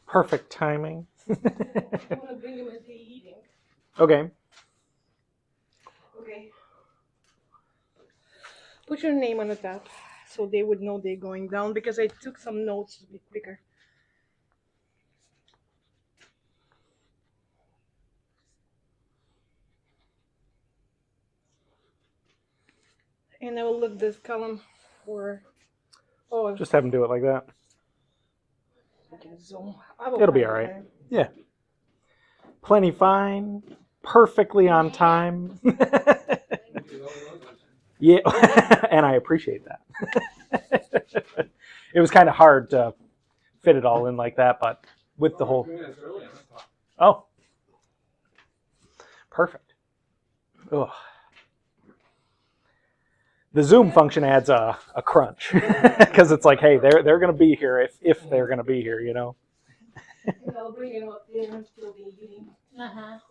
Perfect timing. I want to bring him as they eating. Okay. Okay. Put your name on the top so they would know they're going down because I took some notes to be quicker. And I will look this column for. Oh, Just have them do it like that. Zoom. It'll be all right. Yeah. Plenty fine. Perfectly on time. Yeah, and I appreciate that. It was kind of hard to fit it all in like that, but with the whole. Oh. Perfect. Ugh. The Zoom function adds a crunch because it's like, hey, they're going to be here if they're going to be here, you know. And I'll bring him up there and still be eating. I'll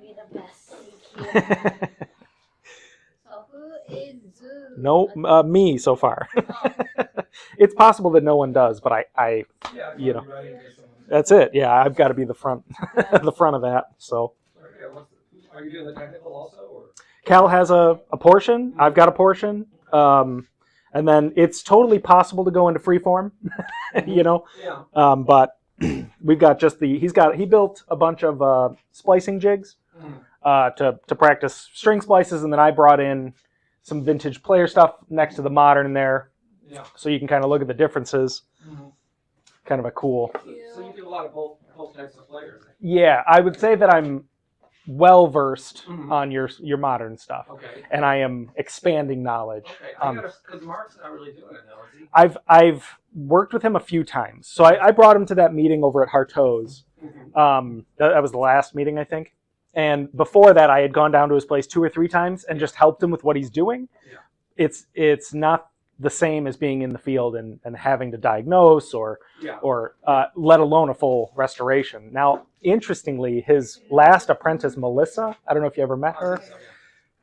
be the best. Thank you. So who is Zoom? No, me so far. Oh. It's possible that no one does, but I you know, that's it. Yeah, I've got to be the front, the front of that. So. Are you doing the technical also, or? Cal has a portion. I've got a portion. And then it's totally possible to go into freeform, you know. Yeah. But we've got just he built a bunch of splicing jigs to practice string splices, and then I brought in some vintage player stuff next to the modern there, so you can kind of look at the differences. Kind of a cool. So you do a lot of both types of players. Yeah, I would say that I'm well versed on your modern stuff, and I am expanding knowledge. Okay, because Mark's not really doing it now, is he? I've worked with him a few times, so I brought him to that meeting over at Harteau's. That was the last meeting, I think. And before that, I had gone down to his place 2 or 3 times and just helped him with what he's doing. Yeah. It's not the same as being in the field and having to diagnose or let alone a full restoration. Now, interestingly, his last apprentice, Melissa, I don't know if you ever met her,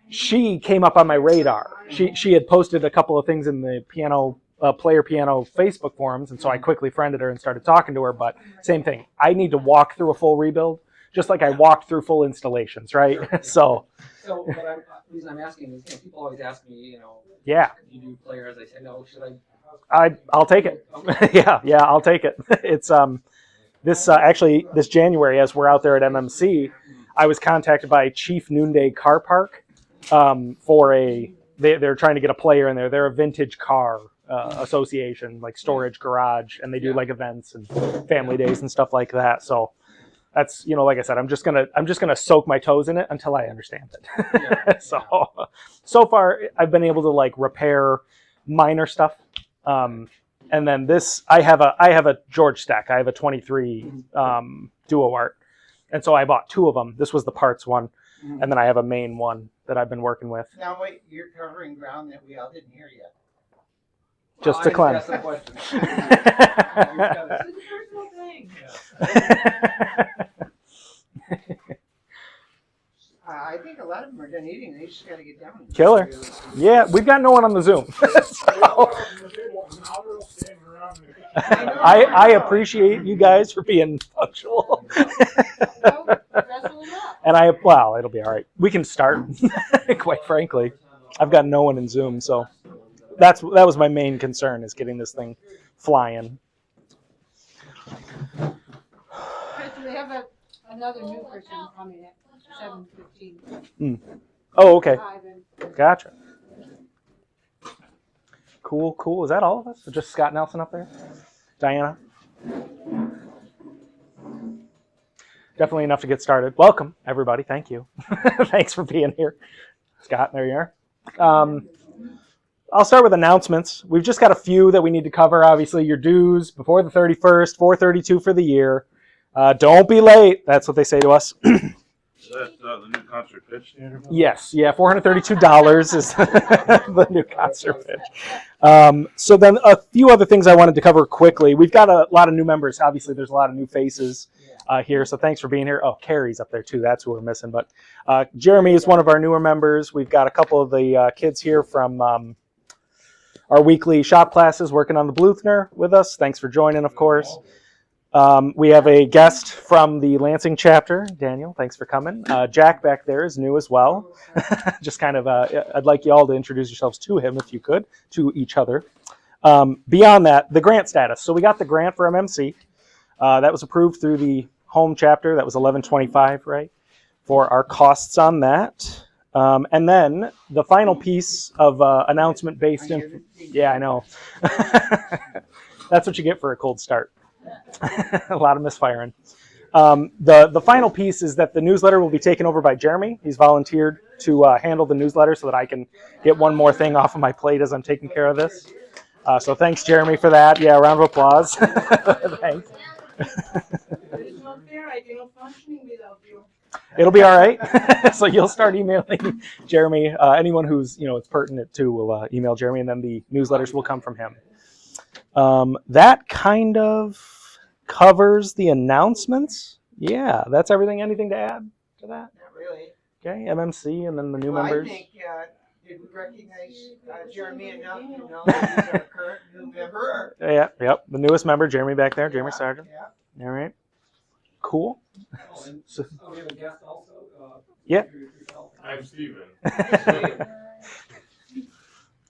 she came up on my radar. She had posted a couple of things in the player piano Facebook forums, and so I quickly friended her and started talking to her, but same thing. I need to walk through a full rebuild, just like I walked through full installations, right? Sure. So the reason I'm asking is, people always ask me, yeah, you do players. I say, no, should I? I'll take it. Okay. yeah, I'll take it. It's actually this January, as we're out there at MMC, I was contacted by Chief Noonday Car Park for they're trying to get a player in there. They're a vintage car association, like storage garage, and they do like events and family days and stuff like that. So that's, like I said, I'm just gonna soak my toes in it until I understand it. So far I've been able to like repair minor stuff. And then this, I have a George stack. I have a 23 Duo Art, and so I bought 2 of them. This was the parts one, and then I have a main one that I've been working with. Now wait, you're covering ground that we all didn't hear yet. Just to cleanse. I think a lot of them are done eating. They just got to get down. Killer. Yeah, we've got no one on the Zoom. I appreciate you guys for being punctual. And it'll be all right. We can start, quite frankly. I've got no one in Zoom, so that was my main concern, is getting this thing flying. We have another new person coming at 7:15. Oh, okay. Gotcha. Cool. Is that all of us? Or just Scott Nelson up there? Diana? Definitely enough to get started. Welcome, everybody. Thank you. Thanks for being here. Scott, there you are. I'll start with announcements. We've just got a few that we need to cover. Obviously, your dues before the 31st, 432 for the year. Don't be late. That's what they say to us. Is that the new concert pitch theater? Yes, yeah, $432 is the new concert pitch. So then a few other things I wanted to cover quickly. We've got a lot of new members. Obviously, there's a lot of new faces here, so thanks for being here. Oh, Carrie's up there too. That's who we're missing. But Jeremy is one of our newer members. We've got a couple of the kids here from our weekly shop classes working on the Bluthner with us. Thanks for joining, of course. We have a guest from the Lansing chapter. Daniel, thanks for coming. Jack back there is new as well. Just kind of, I'd like you all to introduce yourselves to him, if you could, to each other. Beyond that, the grant status. So we got the grant for MMC. That was approved through the home chapter. That was $11.25, right, for our costs on that. And then the final piece of announcement based in. Yeah, I know. That's what you get for a cold start. A lot of misfiring. The final piece is that the newsletter will be taken over by Jeremy. He's volunteered to handle the newsletter so that I can get one more thing off of my plate as I'm taking care of this. So thanks, Jeremy, for that. Yeah, round of applause. Thanks. It's not fair. I cannot functioning without you. It'll be all right. So you'll start emailing Jeremy. Anyone who's it's pertinent to will email Jeremy, and then the newsletters will come from him. That kind of covers the announcements. Yeah, that's everything. Anything to add to that? Not really. Okay, MMC and then the new Well, members. I think, did we recognize Jeremy enough to know that he's our current new member? Yeah, yep. The newest member, Jeremy back there, Jeremy Sargent. Yeah. All right. Cool. Oh, and So- we have a guest also. Yeah. Introduce yourself. I'm Steven.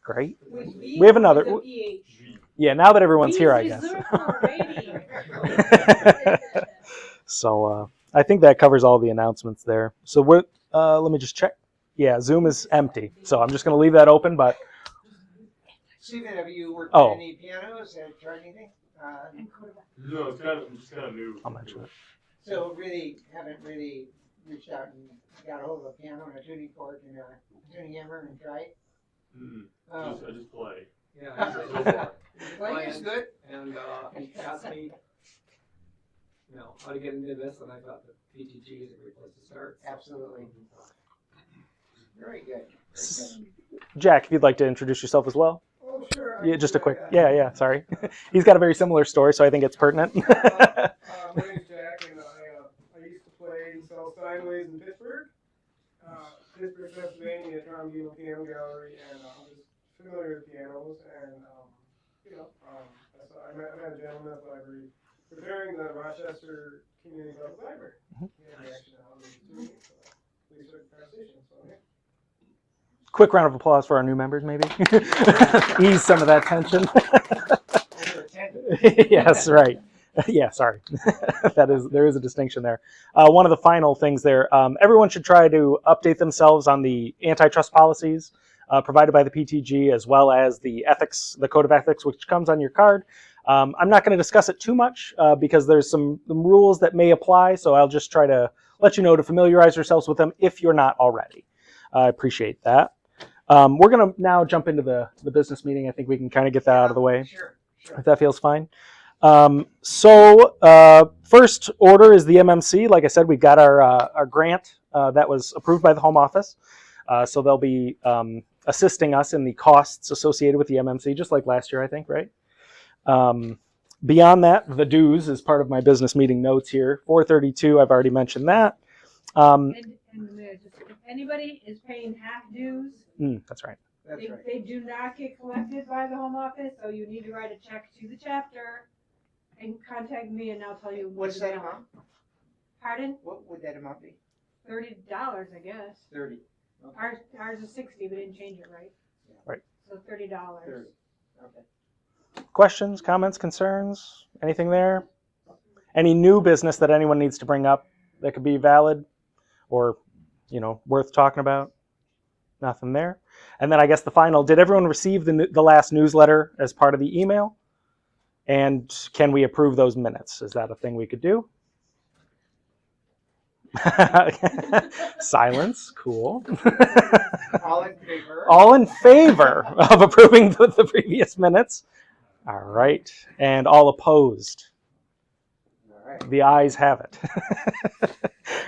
Great. With We have another- with a PH. Yeah, now that everyone's He's here, I guess. reserved already. So I think that covers all the announcements there. So we're, let me just check. Yeah, Zoom is empty. So I'm just going to leave that open, but Steven, have you worked Oh. on any pianos? Have you tried anything? No, it's kind of new. I'll mention it. So really, haven't really reached out and got a hold of a piano and a tuning fork and a tuning hammer and tried? Mm-mm. Oh. I just play. Yeah, So he's far. Playing is good. and he asked me, how to get into this, and I thought that PTG is a great place to start. Absolutely. Very good. Jack, if you'd like to introduce yourself as well. Oh, sure. Yeah, just a quick. Yeah, sorry. He's got a very similar story, so I think it's pertinent. My name's Jack, and I used to play South Sideways in Pittsburgh, Pennsylvania, at Carnegie Piano Gallery, and I'm just familiar with pianos. And I met a gentleman at the library preparing the Rochester Community Public Library. And actually, I was doing it, so we started the conversation. So yeah. Quick round of applause for our new members, maybe. Ease some of that tension. Yes, right. Yeah, sorry. There is a distinction there. One of the final things there, everyone should try to update themselves on the antitrust policies provided by the PTG, as well as the ethics, the code of ethics, which comes on your card. I'm not going to discuss it too much because there's some rules that may apply, so I'll just try to let you know to familiarize yourselves with them if you're not already. I appreciate that. We're going to now jump into the business meeting. I think we can kind of get that out of the way, Sure. if that feels fine. First order is the MMC. Like I said, we've got our grant that was approved by the Home Office. So they'll be assisting us in the costs associated with the MMC, just like last year, I think, right? Beyond that, the dues is part of my business meeting notes here. 432, I've already mentioned that. And if anybody is paying half dues, That's right. That's right. they do not get collected by the home office, so you need to write a check to the chapter and contact me, and I'll tell you. What's that amount? Pardon? What would that amount be? $30, I guess. 30. Okay. Ours is 60, we didn't change it, right? Right. So $30. 30. Okay. Questions, comments, concerns? Anything there? Any new business that anyone needs to bring up that could be valid or, worth talking about? Nothing there. And then I guess the final, did everyone receive the last newsletter as part of the email? And can we approve those minutes? Is that a thing we could do? Silence, cool. All in favor? All in favor of approving the previous minutes? All right. And all opposed? All right. The ayes have it.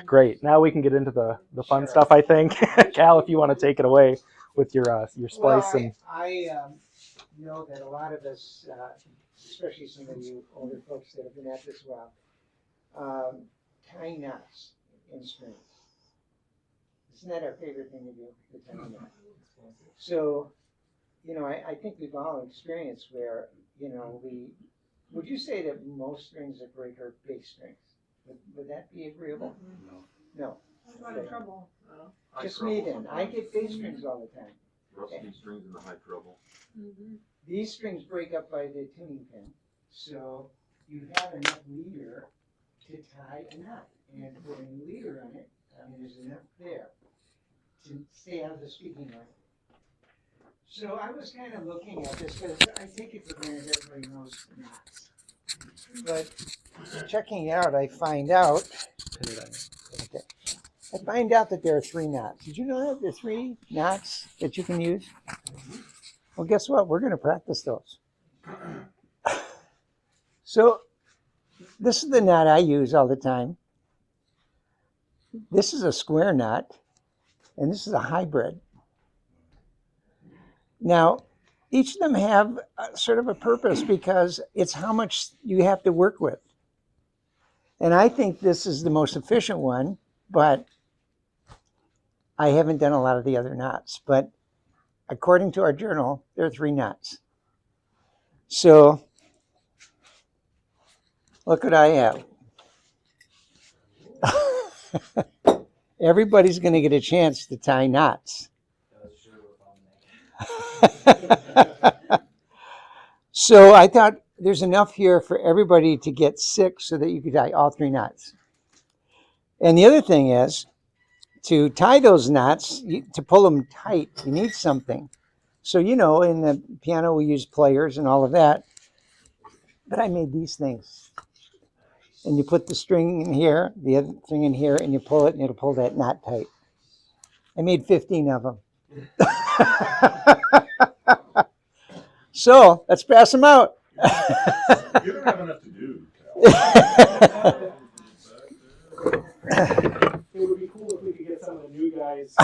Great. Now we can get into the fun stuff, I think. Cal, if you want to take it away with your splice. Well, I know that a lot of us, especially some of you older folks that have been at this while, tying knots in strings. Isn't that our favorite thing to do, the tying knot? So, I think we've all experienced where, would you say that most strings that break are bass strings? Would that be agreeable? No. I'm not in trouble. Just me then. I get bass strings all the time. Rusty strings in the high treble. These strings break up by the tuning pin, so you have enough leader to tie a knot. And putting a leader on it, there's enough there to stay out of the speaking line. So I was kind of looking at this because I take it for granted everybody knows knots. But checking it out, I find out that there are 3 knots. Did you know that there are 3 knots that you can use? Well, guess what? We're going to practice those. So this is the knot I use all the time. This is a square knot, and this is a hybrid. Now, each of them have sort of a purpose because it's how much you have to work with. And I think this is the most efficient one, but I haven't done a lot of the other knots. But according to our journal, there are 3 knots. So look what I have. Everybody's going to get a chance to tie knots. So I thought there's enough here for everybody to get 6 so that you could tie all 3 knots. And the other thing is, to tie those knots, to pull them tight, you need something. So, in the piano we use pliers and all of that. But I made these things. And you put the string in here, the other string in here, and you pull it, and it'll pull that knot tight. I made 15 of them. So, let's pass them out. You don't have enough to do, It would be cool if we could get some of the new guys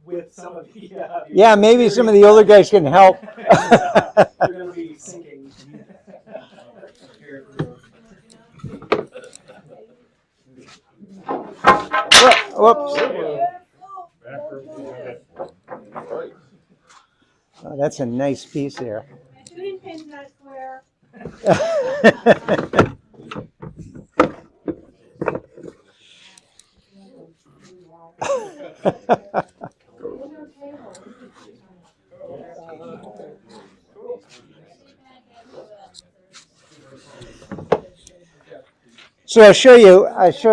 with some of the... Yeah, maybe some of the older guys can help. They're going to be sinking. Whoops. Oh, that's a nice piece there. My tuning pin's not square. So I'll show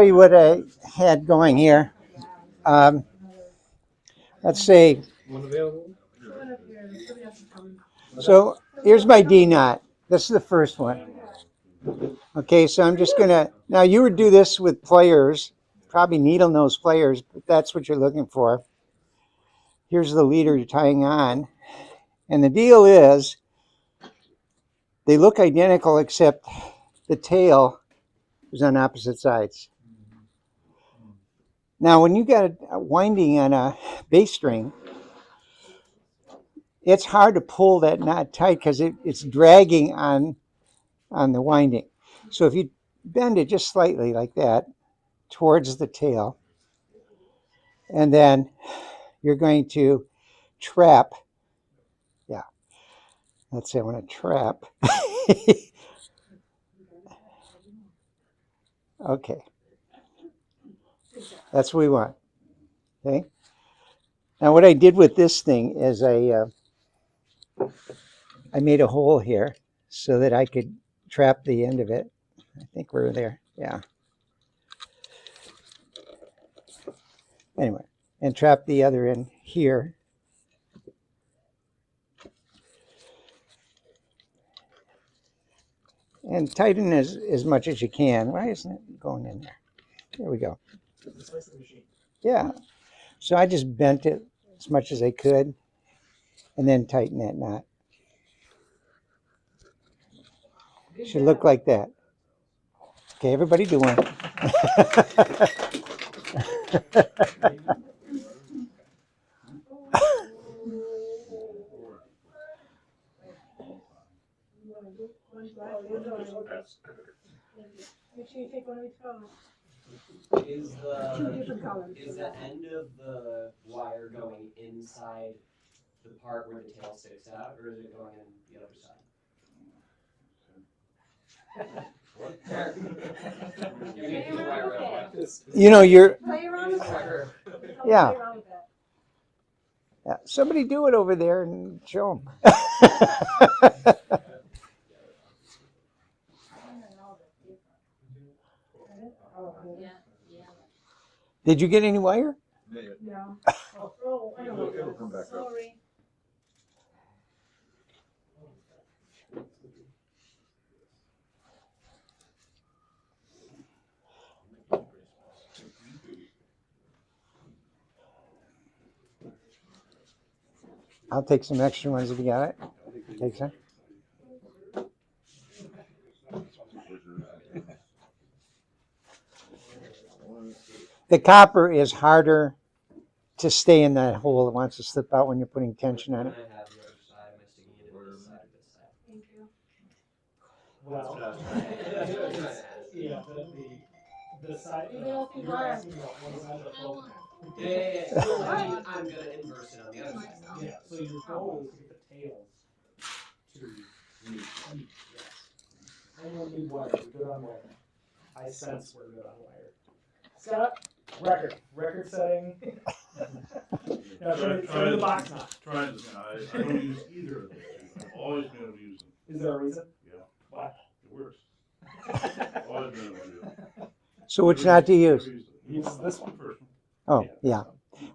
you what I had going here. Let's say, so here's my D knot. This is the first one. Okay, so I'm just gonna, now you would do this with pliers, probably needle nose pliers, but that's what you're looking for. Here's the leader you're tying on. And the deal is, they look identical except the tail is on opposite sides. Now, when you got a winding on a bass string, it's hard to pull that knot tight because it's dragging on the winding. So if you bend it just slightly like that towards the tail, and then you're going to trap. Yeah, let's say I want to trap. Okay, that's what we want. Okay. Now what I did with this thing is I made a hole here so that I could trap the end of it. I think we're there. Yeah. Anyway, and trap the other end here. And tighten as much as you can. Why isn't it going in there? There we go. Yeah. So I just bent it as much as I could. and then tighten that knot. Should look like that. Okay, everybody do one. Make sure you take one of each color. Is Two different colors. the end of the wire going inside the part where the tail sticks out, or is it going in the other side? You know, you're, Play around with that. Yeah. Play around with that. yeah, somebody do it over there and show them. Yeah, yeah. Did you get any wire? No. Oh, I don't know. It'll come back up. Sorry. I'll take some extra ones if you got it. Take some. The copper is harder to stay in that hole. It wants to slip out when you're putting tension on Can it. I have the other side? Am I sticking it in this side or this side? Thank you. Well, yeah, the side. You know, if you want. asking about one side of the phone. Yeah. So I mean, I'm gonna inverse it on the other side. Yeah, so your goal is to get the tails to meet. Yes. I don't need wire. We're good on wire. I sense we're good on wire. Scott, record setting. Now, show the box knot. Trying to, I don't use either of those two. I've always been able to use them. Is there a reason? Yeah. Why? It works. Always been able to do it. So which knot to use? Use this one. First one. Oh, yeah.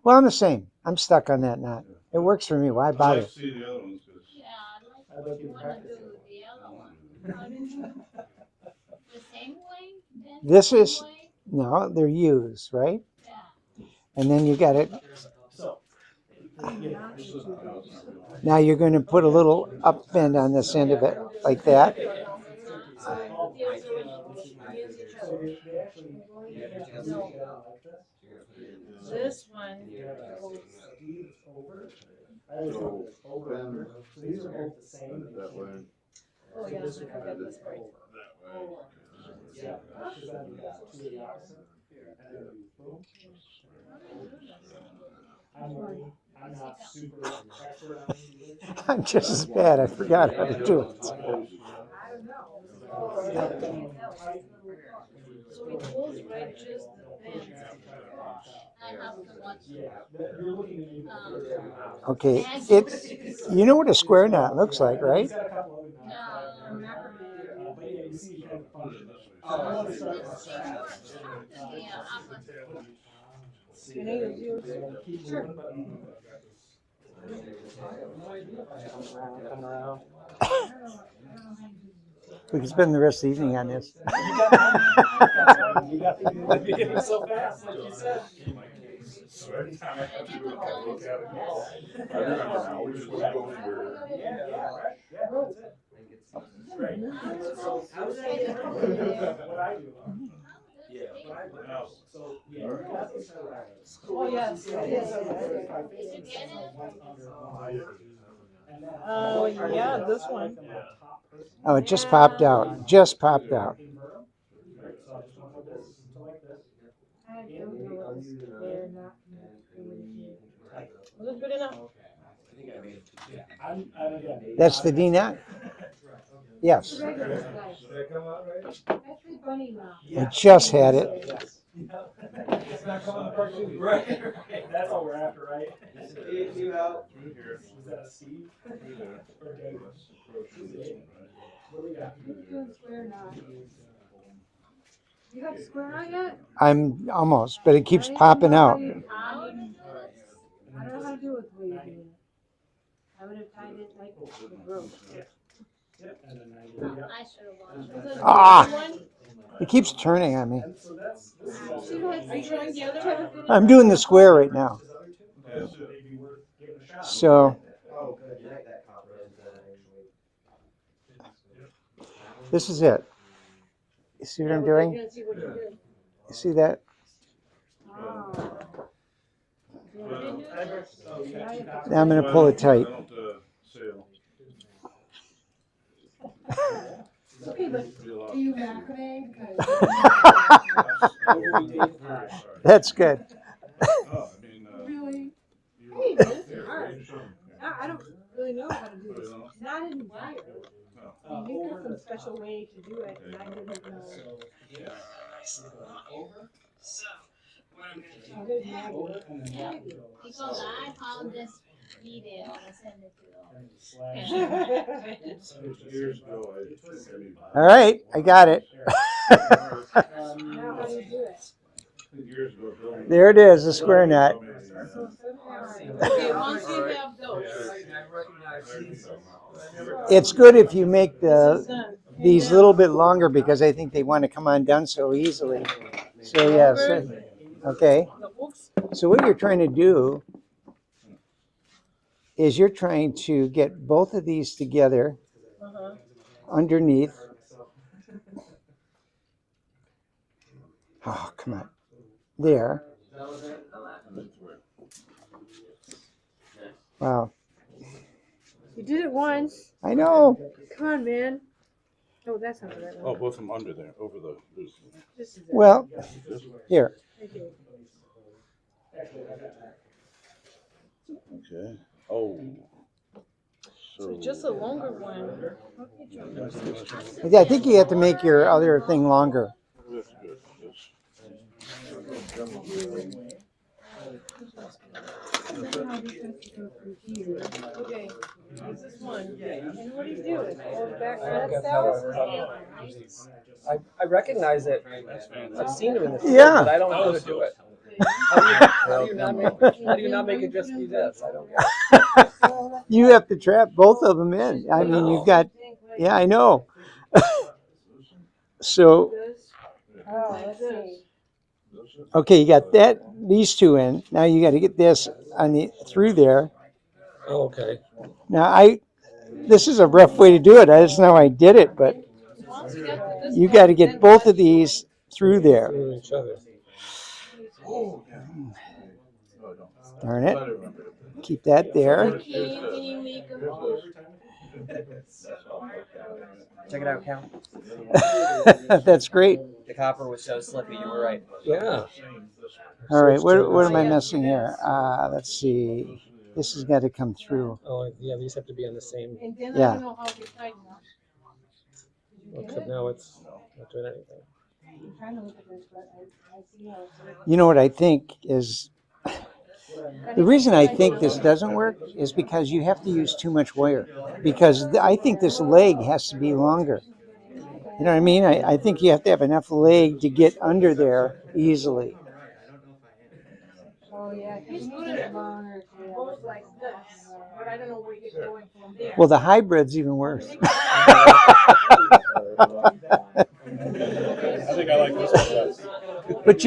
Well, I'm the same. I'm stuck on that knot. It works for me. Why I'd bother? like to see the other ones, because Yeah, I'd like you to wanna practice do it. the other one. How did you- The same way? Then This the same is- way? No, they're used, right? Yeah. And then you got it. So, yeah. Now you're going to put a little up bend on this end of it, like that. This one. So these are both the same. that way, Oh, yeah. This would kind of this way. that way. Yeah, because then you got two of the opposite. And then you boom. I'm not super expert on these either. I'm just as bad. I forgot how to do it. So it goes right just the bend. I have to watch. Yeah, you're looking at me. Okay, it's, you know what a square knot looks like, right? He's got a couple other knots. But yeah, you see kind of function. Oh, I want to this start is from scratch. the opposite. You need to use Keep moving, but. Coming around. We can spend the rest of the evening on this. You got the beginning so fast, like you said. So anytime I have to do it, I look at it. I remember now, we just go anywhere. Yeah, right. Yeah, that's it. Great. So, what I do. Yeah. What I do. Now, So, yeah, you got these correct. Oh, yes, yes. Oh, yeah, this one. Oh, it just popped out. Just popped out. Was it good enough? That's the D knot? Yes. Did that come out right? That's the bunny now. I just had it. It's not coming apart too. Right, right. That's all we're after, right? You out. Through here. Was that a Steve? Through there. Or David? What do we got? Who's doing square knot? You got the square knot yet? I'm almost, but it keeps popping out. I don't know how to do it the way you do it. I would have tied it like the broom. Yep. And then I I should have watched. Ah! It keeps turning on me. And so that's. This is Are also. you trying the other one? I'm doing the square right now. That's it. Maybe worth giving a shot. So, This is it. You see what I'm doing? Gonna see what you do. You see that? Now I'm going to pull it tight. Okay, but are you vacuuming? That's good. Really? Hey, this is hard. I don't really know how to do this. Not in wire. You've got some special way to do it, and I didn't know. Oh, there's Maggie. Because I found this video and sent it to you. All right, I got it. Now how do you do it? There it is, a square nut. Okay, once you have those. It's good if you make these a little bit longer because I think they want to come undone so easily. So yes, okay. So what you're trying to do is you're trying to get both of these together underneath. Oh, come on. There. Wow. You did it once. I know. Come on, man. Oh, that's not the right Oh, one. both of them under there, over the. This is it. Well, here. Okay. Okay. Oh. So just a longer one. I think you have to make your other thing longer. That's good. Okay. What's this one? And what do you do? Hold it back. I recognize it. I've seen him in the field, Yeah. but I don't know how to do it. How do you not make it just be this? I don't get it. You have to trap both of them in. I mean, you've got, yeah, I know. So, Oh, let's see. okay, you got these two in. Now you got to get this on through there. Oh, okay. Now this is a rough way to do it. That's not how I did it, but you got to get both of these through there. Through each other. Darn it. Keep that there. Can you make them? Check it out, Cal. That's great. The copper was so slippy, you were right. Yeah. All right, what am I missing here? Let's see. This has got to come through. Oh, yeah, these have to be on the same. And then Yeah. I don't know how to tighten them. Except now it's not doing anything. I'm trying to look at this, but I see how it's working. You know what I think is the reason I think this doesn't work is because you have to use too much wire. Because I think this leg has to be longer. You know what I mean? I think you have to have enough leg to get under there easily. Oh, yeah. He's put it both like this, but I don't know where you're going from there. Well, the hybrid's even worse. I think I like this one best. But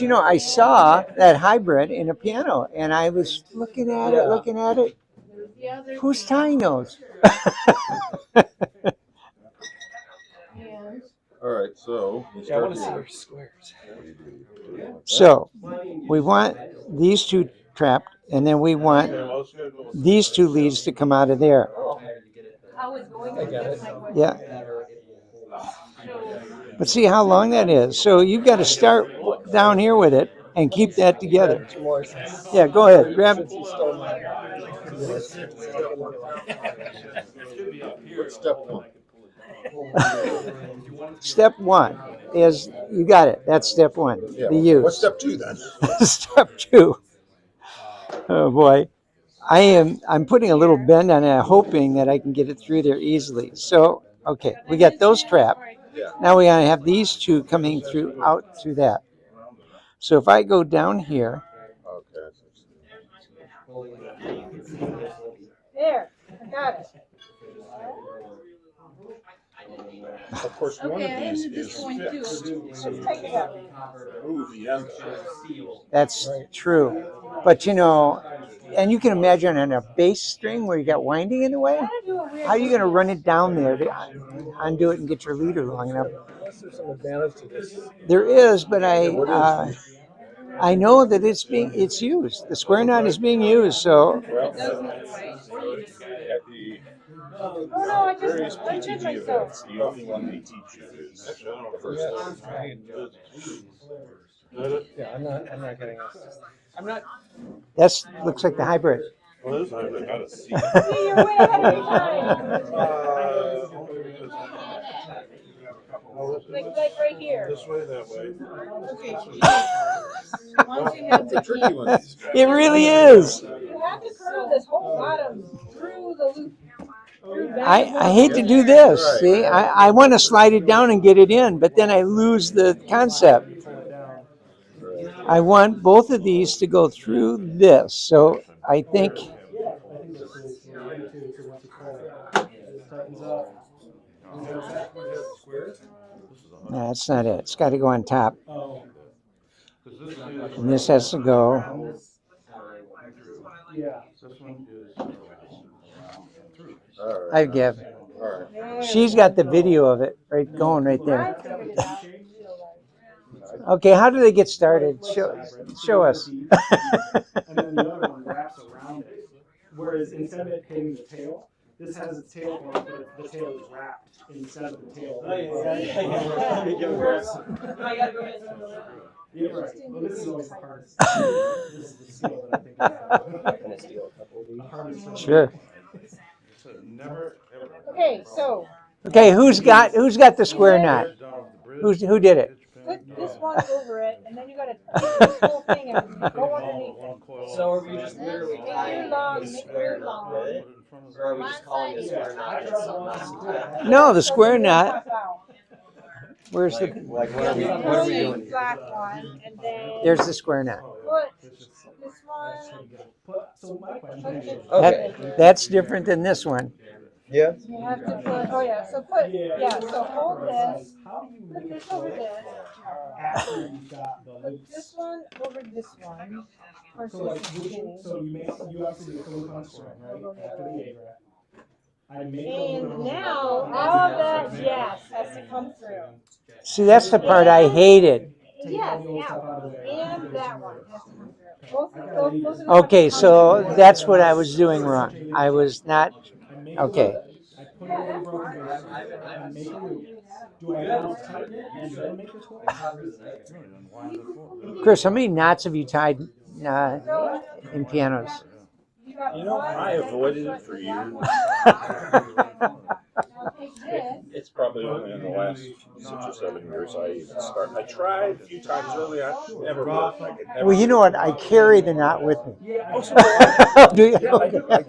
you know, I saw that hybrid in a piano, and I was looking at it. Who's tying those? All right, so. Yeah, I want to see your squares. So we want these two trapped, and then we want these two leads to come out of there. How it's going I get it. Yeah. But see how long that is. So you've got to start down here with it and keep that together. More. Yeah, go ahead. Grab it. Step one. Step one is you got it. That's step one. Yeah. The use. What's step two then? Step two. Oh boy. I'm putting a little bend on it, hoping that I can get it through there easily. So, okay, we got those trapped. Yeah. Now we gotta have these two coming out through that. So if I go down here, Okay. There, I got it. Of course, one Okay, I of these ended is this one too. fixed. Let's take it out. Move the end of it. that's true. But you know, and you can imagine on a bass string where you got winding in the way. How are you going to run it down there to undo it and get your leader long enough? Unless there's some advantage to this. There is, but I know that it's used. The square knot is being used, so Well, at the various PTG events, the only one they teach you is first. Yeah, I'm not getting this. I'm not. that's looks like the hybrid. Well, there's not a C. See, you're way ahead of time. Like right here. This way, that way. Okay. Once you have That's a tricky one. These guys. It really is. You have to curve this whole bottom through the loop. I hate to do this. See, I want to slide it down and get it in, but then I lose the concept. I want both of these to go through this. So I think no, that's not it. It's got to go on top. And this has to go. I give. She's got the video of it going right there. Okay, how do they get started? Show us. And then the other one wraps around it. Whereas instead of it hitting the tail, this has its tail form, but the tail is wrapped instead of the tail. Yeah, right. Well, this is always the hardest. This is the skill that I think is the hardest. Sure. Okay, so Okay, who's got the square knot? Who did it? put this one over it, and then you gotta take this whole thing and go underneath it. So are we just literally Make tying your long, make your long. with it? Or are we just calling it a square knot? And it's something else? No, the square knot. Where's the? Like, what are we doing here? Black one, and then There's the square knot. put this one. So my question is, That's different than this one. Yeah. You have to put. Oh yeah. So put. Yeah. So hold this. how do you Put make this it over work this. after you've got the Put loops? this one over this one. Or So like, this beginning. so you obviously do the loop on string, right? After the A graph. I make a And little now all of that yes has to come through. See, that's the part I hated. Yes, yeah. And that one has to come through. Both of those are the Okay, ones that so come through. that's what I was doing wrong. I was not. Okay. I put it over broken base and make a loop. Do I now tighten it and then make the twist? Chris, how many knots have you tied in pianos? You got You know, one, I then avoided put it for that years. one. Now take this. It's probably only in the last 6 or 7 years I even started. I tried a few times early on, never worked. I could never. Well, you know what? I carry the knot with me. Oh, so do I. Do you? Yeah, I do. I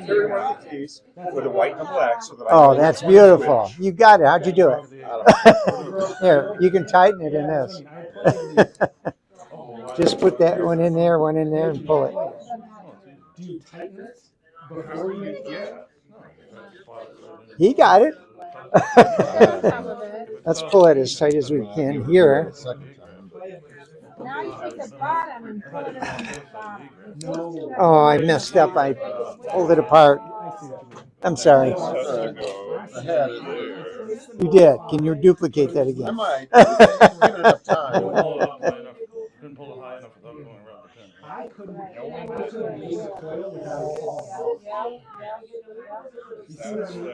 carry one of the keys with a white and a black so that I Oh, know that's which one is beautiful. which. You got it. How'd you do it? I don't know. Here, you can tighten it in this. Just put that one in there, and pull it. Do you tighten it before you? Yeah. He got it. On top of it. Let's pull it as tight as we can here. Now you take the bottom and pull it around the bottom. Oh, I messed up. I pulled it apart. I'm sorry. This has to go ahead of there. You did. Can you duplicate that I again? might. Give it enough time. Didn't pull it high enough without going around the pin. I couldn't make a coil without it falling. You see what I mean?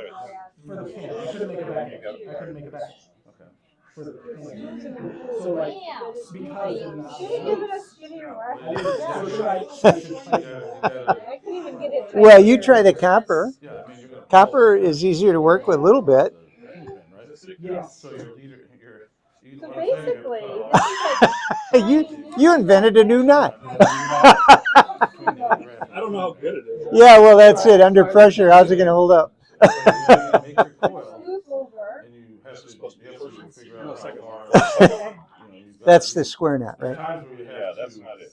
For the pin, I couldn't make it back. I couldn't make it back. Okay. For the pin. So like, because of that. Should have given us skinnier wire. So should I tighten it? I couldn't even get it. Well, you try the copper. Yeah, I mean, you're gonna. Copper is easier to work with a little bit. Pin, right? Yes. So your leader, So basically, You invented a new knot. I don't know how good it is. Yeah, well, that's it. Under pressure, how's it going to hold up? make your coil, move over. and you have to figure out how far. That's the square knot, right? Yeah, that's not it.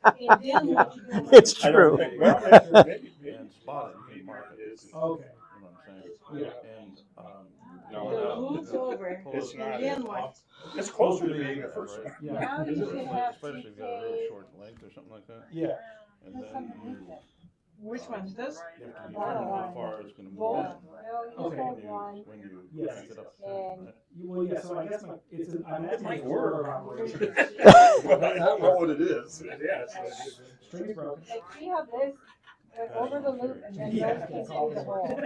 And then what you do. It's I don't true. think, well, maybe. And spot it, you can mark it. Okay. You know what I'm saying? And, No, Move over. it's not And it. then what? It's closer to being the first one. Now you should have to Especially if you got a really say, short length or something like that. Yeah. And that's then underneath it. Which one's this? you have to determine how far it's gonna move Well, in you Okay. hold one, when you Yes. crank it up. and Well, yeah. So I guess I imagine it's an order of operations. But I don't know what it is. String's broken. like, see how this went over the loop and then Yeah, those came it's all through the hole.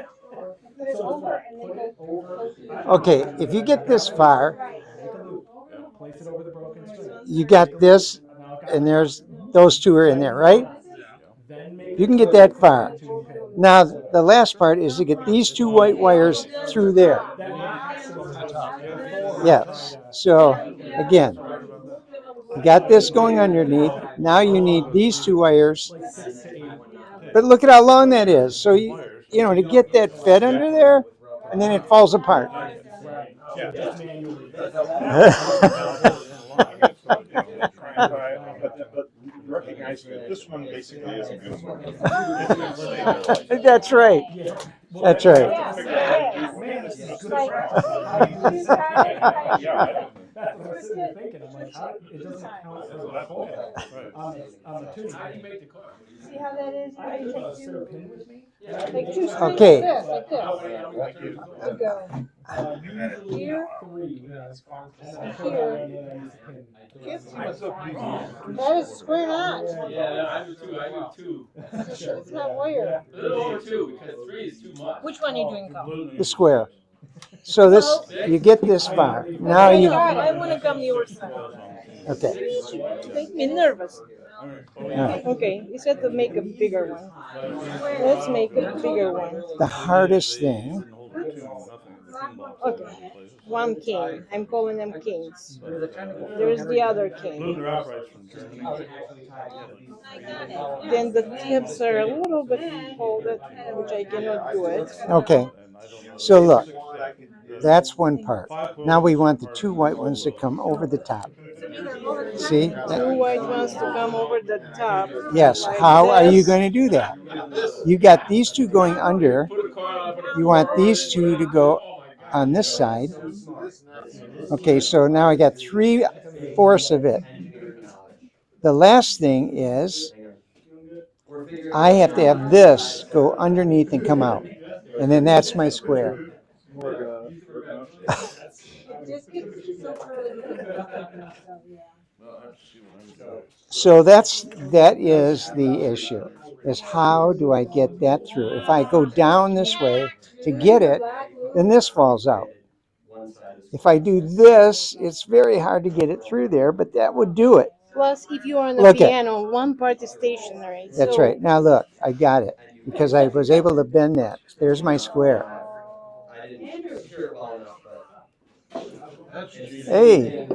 Put it So over and then put it over. Okay, if you get this far, Right. Make a loop. Place it over the broken string. you got this, Now I've got and there's those two are in there, right? Then make You can it get to that the far. two pin. Now, the last part is to get these two white wires through there. That makes sense. Yes. So, again, you got this going underneath. Now you need these two wires. Like 6 to 8. But look at how long that is. So, you know, to get that fed under there, and then it falls apart. Right. Yeah. Just manually. But recognize that this one basically is a good one. That's right. Yeah. That's right. Man, this is good Like, practice. you try it, try it. Yeah, That's what I was sitting there thinking. I'm like, how, it doesn't count for the coil on the tuning. How do you make the coil? See how that is? I You have take a set of two, pin with me. like 2 strings Okay. like this, like this. You go Usually here, 3. And then I put here. it in and I use a pin. That is square knot. Yeah, I do two. I do two. It's not wire. A little over two because three is too much. Which one are you doing, Carl? The square. So this, you get this far. Now Thank you, God, I want to come your side. okay. You make me nervous. Okay, you said to make a bigger one. Let's make a bigger one. The hardest thing, Okay, one king. I'm calling them kings. There's the other king. Blunder uprights from Germany. Then the tips are a little bit folded, which I cannot do it. okay. So look, that's one part. Now we want the two white ones to come over the top. See? Two white ones to come over the top. Yes. like How are you this. going to do that? You got these two going under. You want these two to go on this side. Okay, so now I got 3/4 of it. The last thing is I have to have this go underneath and come out. And then that's my square. Just get so curly. So that is the issue, is how do I get that through? If I go down this way to get it, then this falls out. If I do this, it's very hard to get it through there, but that would do it. Plus, if you are on the Look at- piano, one part is stationary. That's so right. Now look, I got it because I was able to bend that. There's my square. Hey,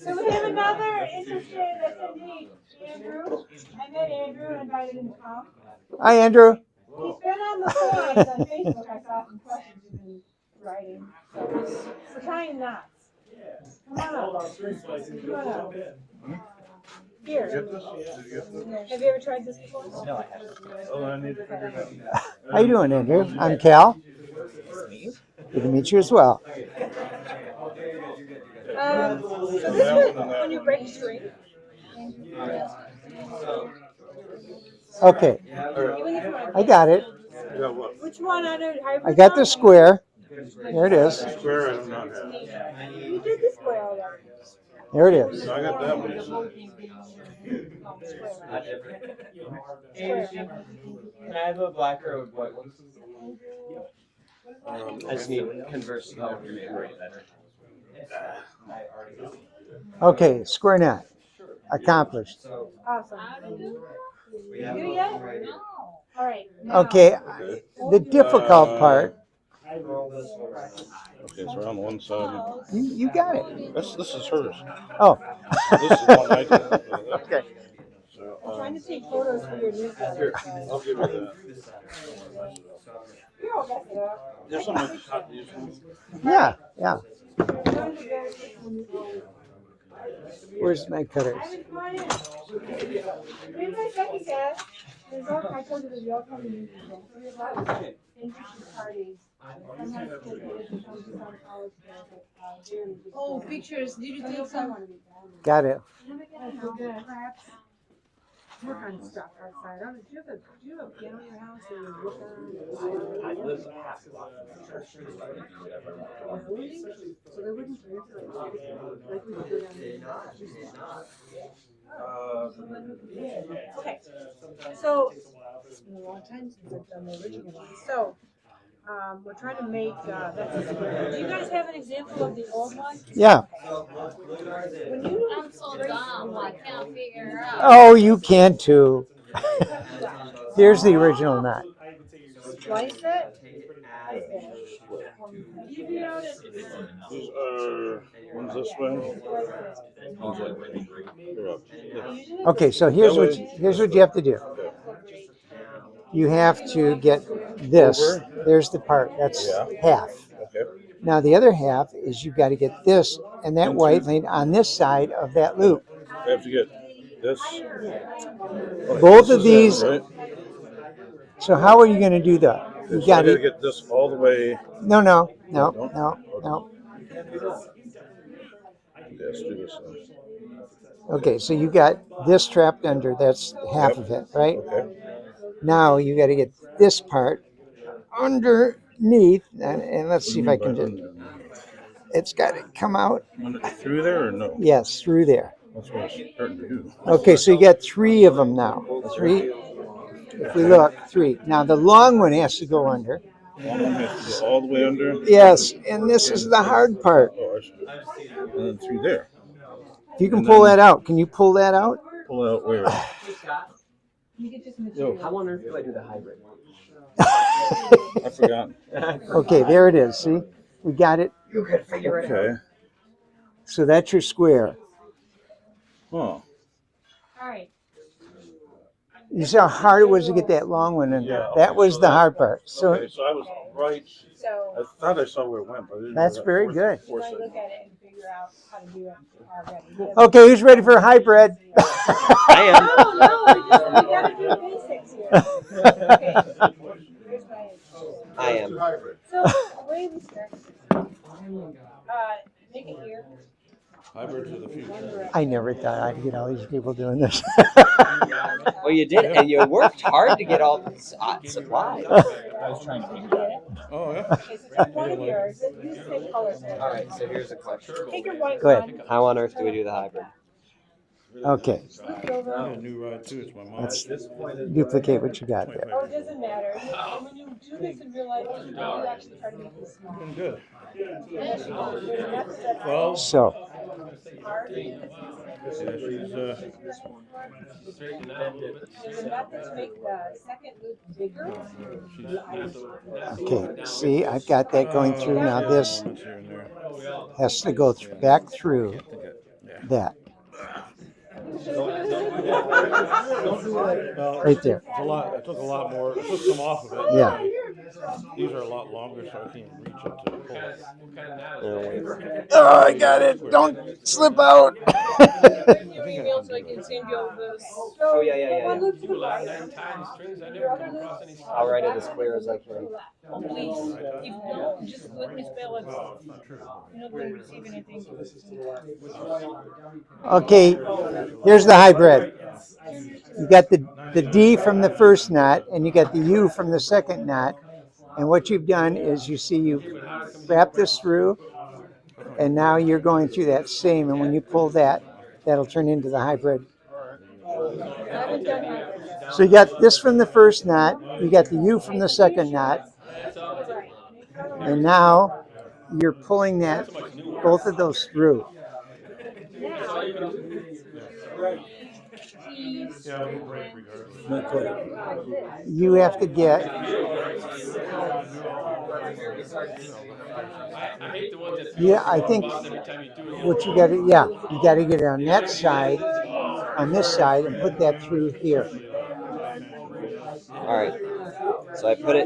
So we have another interested attendee, Andrew. I met Andrew and invited him to come. hi Andrew. He's been on the forums on Facebook. I saw some questions you've been writing. So we're tying knots. Come on up. Come on up. Here. Have you ever tried this before? No, I haven't. How you doing, Andrew? I'm Cal. Good to meet you as well. So this one, when you break string, Okay, even if you want I got it. which one out of I got the square. There it is. Square I do not have. You did the square already. There it is. I got that one. Can I have a black or a white one? I just need converse color to make it work better. Okay, square knot. Accomplished. Awesome. You yet? All right. now- Okay, the difficult part, Okay, it's around one side. you got it. This is hers. Oh. This is one I did. Okay. So, I'm trying to take photos for your newsletter. I'll give you that. Here, I'll mess it up. There's some like hot use ones. Yeah, yeah. Where's my cutters? Come on in. Here's my second guest. I told you there's all kinds of music. So we have a lot of interesting parties. Some high school kids and some college kids. Oh, pictures. Did you take some? Got it. Work on stuff outside. Do you have a piano in your house or you work on? I live Really? So they wouldn't do it like we do it Okay. So it's been a long time since I've done the original one. So we're trying to make that's a square. Do you guys have an example of the old one? Yeah. When you I'm so dumb. I can't figure it out. Oh, you can too. Here's the original knot. slice it, One's this way. Okay, so here's what you have to do. You have to get this. There's the part. That's half. Okay. Now the other half is you've got to get this and that white lane on this side of that loop. I have to get this. Both of these. Right? So how are you going to do that? You So got I gotta to get this all the way. No. Let's do this. Okay, so you got this trapped under. That's half of it, right? Okay. Now you got to get this part underneath, and let's see if I can do. It's got to come out. Through there or no? Yes, through there. That's what I was starting to do. Okay, so you got 3 of them now. 3. If we look, 3. Now the long one has to go under. Long one has to go all the way under. Yes, and this is the hard part. Oh, I should. And then through there. If you can pull that out, can you pull that out? Pull out where? Yo, how on earth do I do the hybrid? I forgot. Okay, there it is. See, we got it. Okay. So that's your square. Oh. All right. You see how hard it was to get that long one in there. That was the hard part. So Okay, so I was right. So I thought I saw where it went, but I didn't That's know that very fourth- good. fourth I segment. look at it and figure out how to do it already. okay, who's ready for a hybrid? I am. No, we gotta do the basics here. Okay. Here's my I am. So the way we start, make it here. Hybrids of the future. I never thought I'd get all these people doing this. Well, you did, and you worked hard to get all this supplies. Oh, yeah? Okay, so take one of yours, use the same color. All right, so here's a question. Take your white Go ahead. one. How on earth do we do the hybrid? Okay, Flip it over. I got a new ride too. It's my mom's. let's duplicate what you got there. Oh, it doesn't matter. And when you do this in real life, you actually try to make this small. Doing good. Unless you go through the next step. Well, So, Hard. yeah, she's There's a method to make the second loop bigger. okay, see, I've got that going through. Now this moments here and there. has to go back through that. Well, Right there. it's a lot. I took a lot more. I took some off of it. Yeah. These are a lot longer, so I can't reach up to pull it. Oh, I got it. Don't slip out. Your email so I can send you all those. Oh, yeah. One loop to the right. I'll write it as clear as I can. Oh, please. If not, just let me spell it. You're not going to receive anything. Okay, here's the hybrid. You got the D from the first knot, and you got the U from the second knot. And what you've done is you wrap this through, and now you're going through that same. And when you pull that, that'll turn into the hybrid. So you got this from the first knot, you got the U from the second knot, and now you're pulling that both of those through. Yeah, it'll break regardless. You have to get yeah, I think what you got to you got to get it on that side, on this side, and put that through here. All right. So I put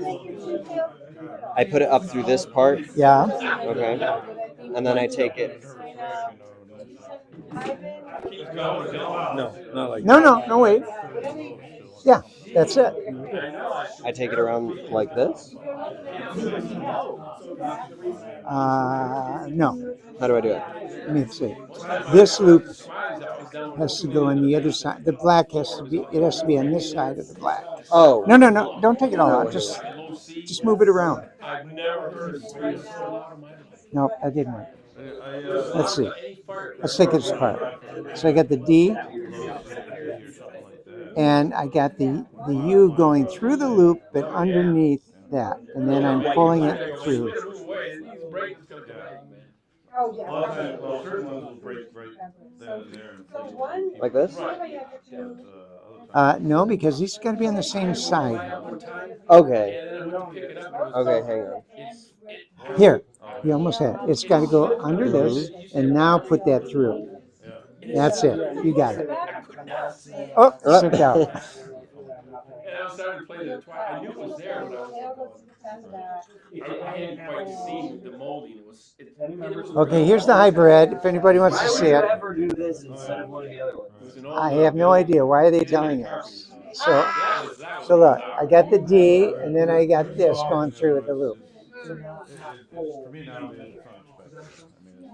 it up through this part. Yeah. Okay. And then I take it. No, not like No, wait. Yeah, that's it. I take it around like this. No, How do I do it? let me see. This loop has to go on the other side. The black has to be. It has to be on this side of the black. Oh. No, no, no! Don't take it all out. No. Just move it around. No, I didn't work. Let's see. Let's take this apart. So I got the D, and I got the U going through the loop, but underneath that, and then I'm pulling it through. Oh, yeah. Well, certain ones will break right then and there. So one. Like this? No, because these got to be on the same side. Okay. Okay, hang on. Here, you almost had it. It's got to go under this, and now put that through. That's it. You got it. Oh, slipped out. And I was starting to play the twice. I knew it was there, but I hadn't quite seen the molding. It was. Okay, here's the hybrid. If anybody wants to see it, Ever do this instead of one of the other ones? I have no idea. Why are they telling us? So look, I got the D, and then I got this going through with the loop. For me now, it's unexpected.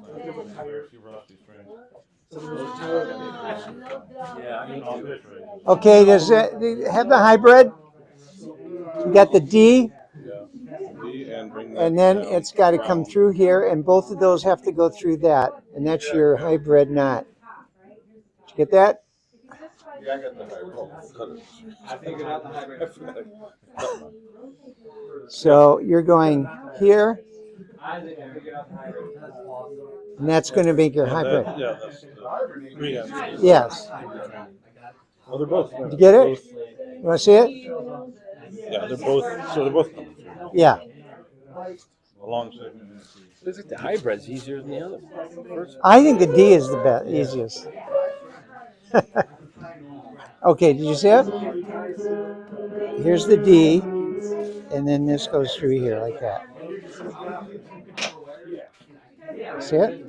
I mean, it's not very rusty strings. Okay, does it have the hybrid? You got the D, and then it's got to come through here, and both of those have to go through that, and that's your hybrid knot. Did you get that? Yeah, I got the hybrid. I figured out the hybrid. So you're going here, and that's going to make your hybrid. Yeah, that's the 3 ends. Yes. Well, they're both. Did you get it? You want to see it? Yeah, they're both. So they're both coming through. Yeah. Alongside. Looks like the hybrid's easier than the other one. I think the D is the best, easiest. Okay, did you see it? Here's the D, and then this goes through here like that. See it?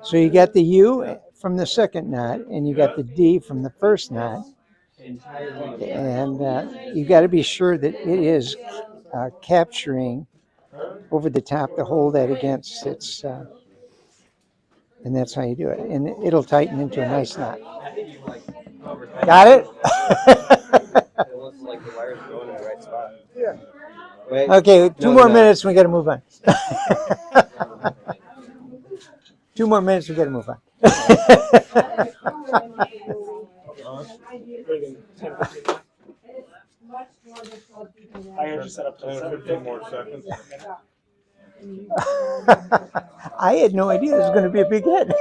So you got the U from the second knot, and you got the D from the first knot, and you got to be sure that it is capturing over the top to hold that against its, and that's how you do it, and it'll tighten into a nice knot. Got it? It looks like the wire's going in the right spot. Yeah. Wait, Okay, two no, more no. minutes, we got to move on. 2 more minutes, we got to move on. I had you set up till 15 more seconds. I had no idea this was going to be a big hit.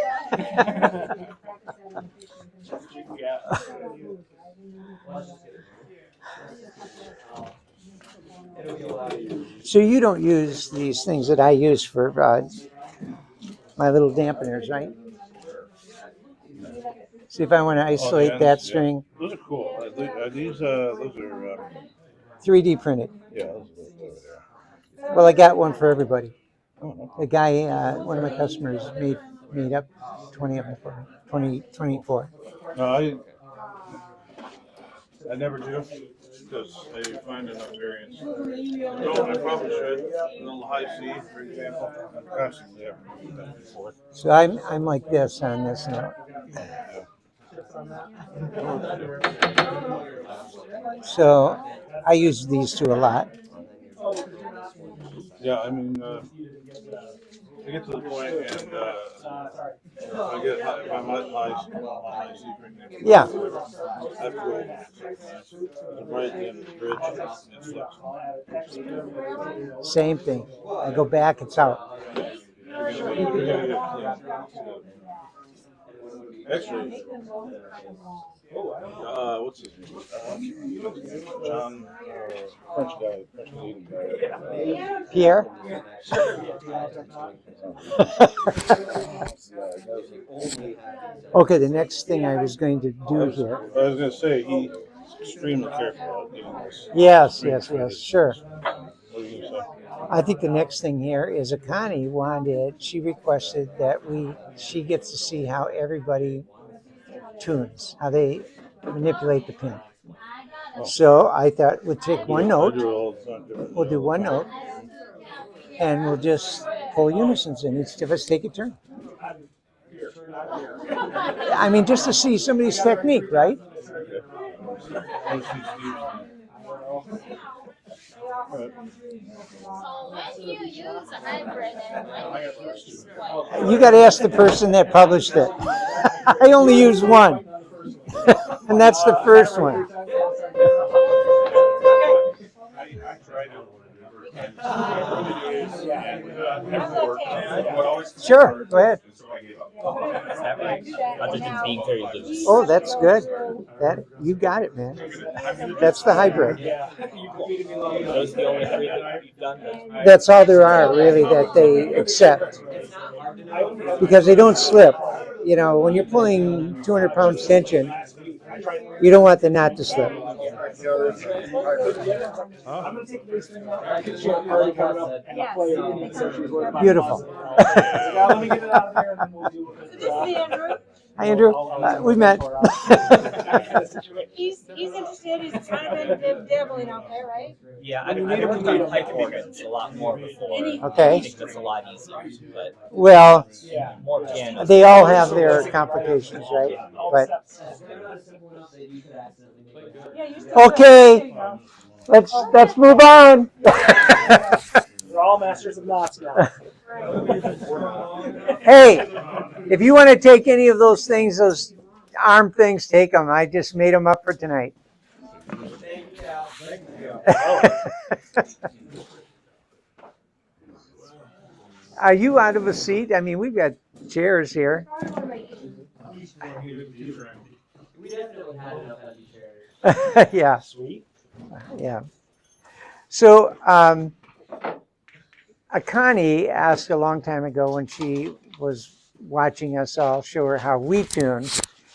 So you don't use these things that I use for my little dampeners, right? See if I want to isolate that string. Those are cool. Those are 3D printed. yeah. Those are, Well, I got one for everybody. The guy, one of my customers, made up 20 of them for me. 24. No, I never do because I find enough variance. No, I probably should. A little high C, for example. I'm constantly having to do that before. So I'm like this on this note. So I use these two a lot. Yeah, I mean, I get to the point and if I get high, if I'm at high C, for example, Yeah. I have to go right at the end of the bridge and flex. Same thing. I go back, it's out. Actually, what's his name? John, French guy, French Canadian guy. Pierre? Okay, the next thing I was going to do here. I was going to say, he's extremely careful about getting this. Yes, sure. What are you going to say? I think the next thing here is Akani wanted, she requested that she gets to see how everybody tunes, how they manipulate the pin. So I thought we'd take one note. I do it all the time. We'll do one note, and we'll just pull unisons, and each of us take a turn. I mean, just to see somebody's technique, right? So when you use a hybrid and when you use what? You got to ask the person that published it. I only use one, and that's the first one. Sure, go ahead. Other than being very loose. Oh, that's good. That you got it, man. That's the hybrid. Those are the only three that you've done. That's all there are really that they accept because they don't slip. You know, when you're pulling 200-pound tension, you don't want the knot to slip. Beautiful. Hi, Andrew. We met. He's interested. He's kind of dabbling out there, right? Yeah, I mean, I've done hiking events a lot more before. Okay. I think that's a lot easier, but Well, more piano. they all have their complications, right? But okay, let's move on. We're all masters of knots now. Hey, if you want to take any of those things, those arm things, take them. I just made them up for tonight. Are you out of a seat? I mean, we've got chairs here. We definitely had enough empty chairs. Yeah. Sweet. Yeah. So, Akani asked a long time ago when she was watching us all show her how we tune,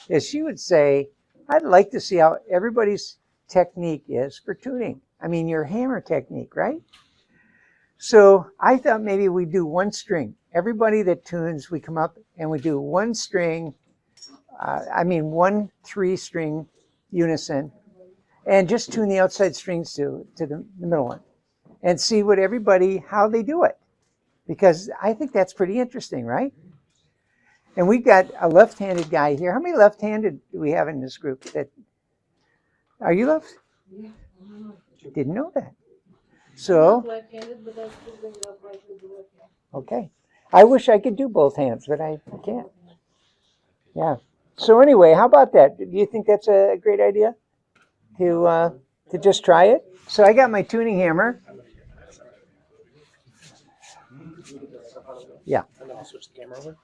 is she would say, I'd like to see how everybody's technique is for tuning. I mean, your hammer technique, right? So I thought maybe we do one string. Everybody that tunes, we come up and we do one string, one 3-string unison, and just tune the outside strings to the middle one and see what everybody, how they do it. Because I think that's pretty interesting, right? And we've got a left-handed guy here. How many left-handed do we have in this group? Are you left? Yeah. Didn't know that. So, okay. I wish I could do both hands, but I can't. Yeah. So anyway, how about that? Do you think that's a great idea? To just try it? So I got my tuning hammer. Yeah. And then I'll switch the camera over.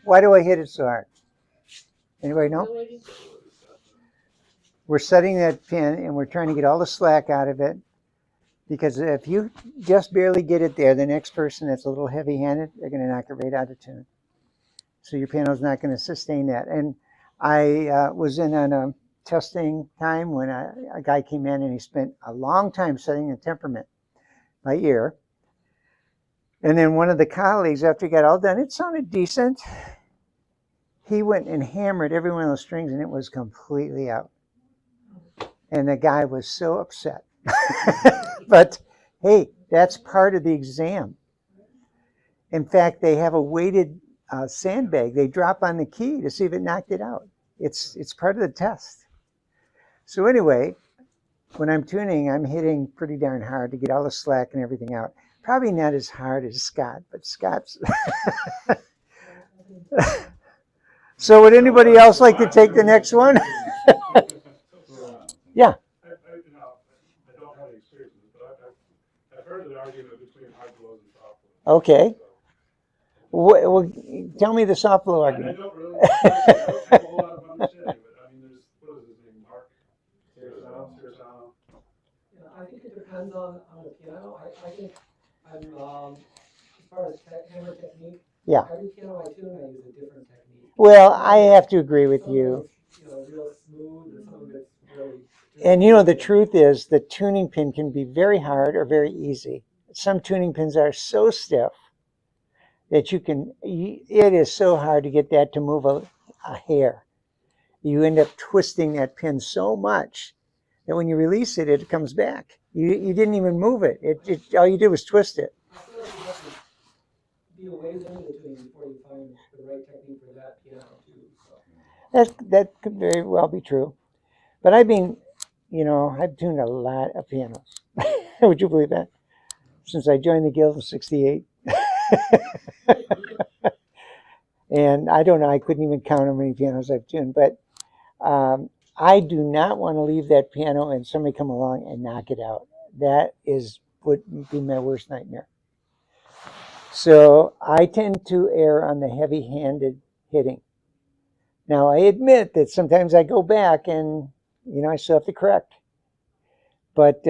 Why do I hit it so hard? Anybody know? We're setting that pin and we're trying to get all the slack out of it, because if you just barely get it there, the next person that's a little heavy-handed, they're going to knock it right out of tune. So your piano's not going to sustain that. And I was in on a testing time when a guy came in and he spent a long time setting the temperament by ear. And then one of the colleagues, after he got all done, it sounded decent. He went and hammered every one of those strings and it was completely out. And the guy was so upset. But hey, that's part of the exam. In fact, they have a weighted sandbag. They drop on the key to see if it knocked it out. It's part of the test. So anyway, when I'm tuning, I'm hitting pretty darn hard to get all the slack and everything out. Probably not as hard as Scott, but Scott's. So would anybody else like to take the next one? Yeah. I don't have any experience with it, but an argument between hard blows and soft blows. Okay. Well, tell me the soft blow I argument. don't really, I don't have a whole lot of understanding, but I mean, there's, what is his name, Mark? Sersano. Yeah, I think it depends on the piano. I think I'm as far as hammer technique. Yeah. Every piano I tune, I use a different technique. Well, I have to agree with you. You know, real smooth, and some of it's really. And you know, the truth is the tuning pin can be very hard or very easy. Some tuning pins are so stiff that it is so hard to get that to move a hair. You end up twisting that pin so much that when you release it, it comes back. You didn't even move it. All you did was twist it. I feel like you have to be a ways into the tuning before you find the right technique for that piano too. So. That could very well be true. But I mean, you know, I've tuned a lot of pianos. Would you believe that? Since I joined the guild in '68. And I don't know, I couldn't even count how many pianos I've tuned. But I do not want to leave that piano and somebody come along and knock it out. That would be my worst nightmare. So I tend to err on the heavy-handed hitting. Now, I admit that sometimes I go back and, you know, I still have to correct. But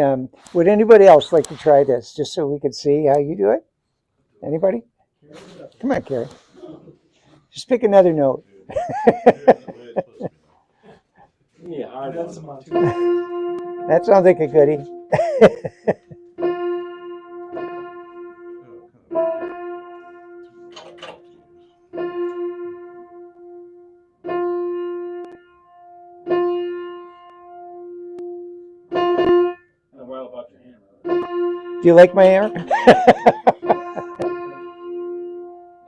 would anybody else like to try this, just so we could see how you do it? Anybody? Come on, Carrie. Just pick another note. Yeah, That sounds like a goodie. well about your hammer. Do you like my hair?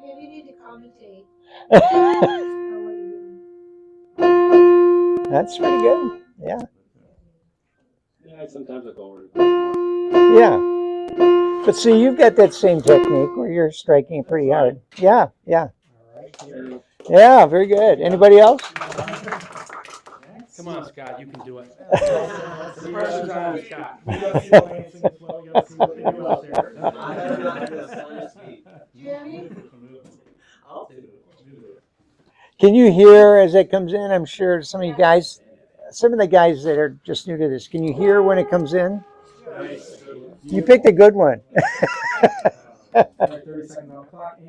Maybe you need to commentate. That's pretty good. Yeah. Yeah, sometimes I go over. Yeah. But see, you've got that same technique where you're striking it pretty hard. Yeah, yeah. Yeah, very good. Anybody else? Come on, Scott, you can do it. The pressure's on, Scott. You gotta see the dancing as well, you gotta see what they do out there. Jeremy? I'll do it. Can you hear as it comes in? I'm sure some of the guys that are just new to this, can you hear when it comes in? You picked a good one. 30 seconds on the clock.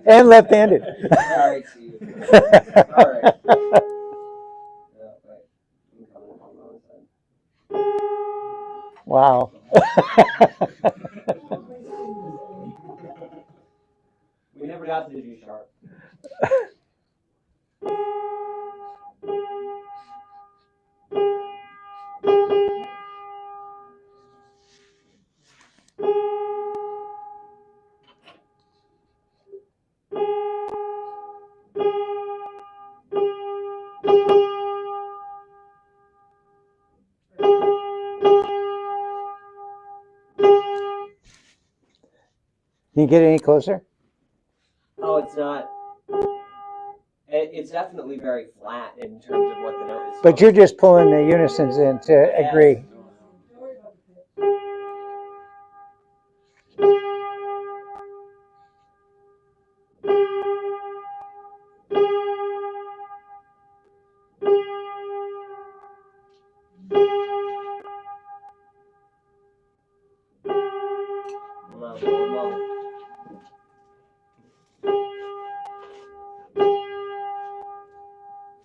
And left-handed. All right, Steve. All right. Wow. We never got to the G sharp. Can you get any closer? Oh, it's not. It's definitely very flat in terms of what the note is. But you're just pulling the unisons in to agree.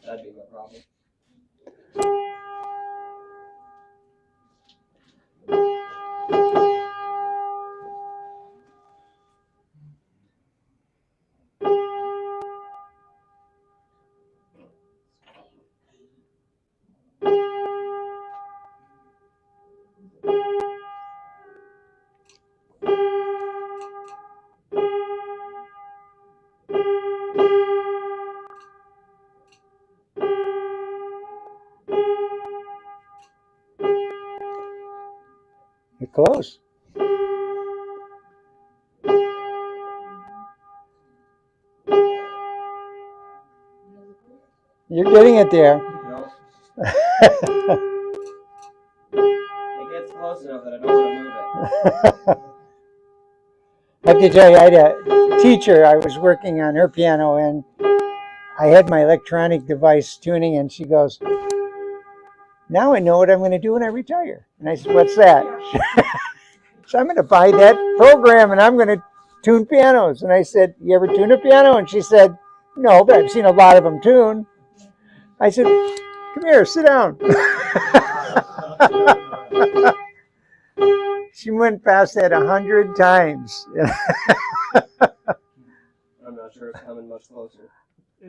That'd be no problem. You're close. You're getting it there. No. It gets close enough that I don't want to move it. I have to tell you, I had a teacher, I was working on her piano, and I had my electronic device tuning, and she goes, now I know what I'm going to do when I retire. And I said, what's that? So I'm going to buy that program, and I'm going to tune pianos. And I said, you ever tune a piano? And she said, no, but I've seen a lot of them tune. I said, come here, sit down. She went past that 100 times. I'm not sure it's coming much closer.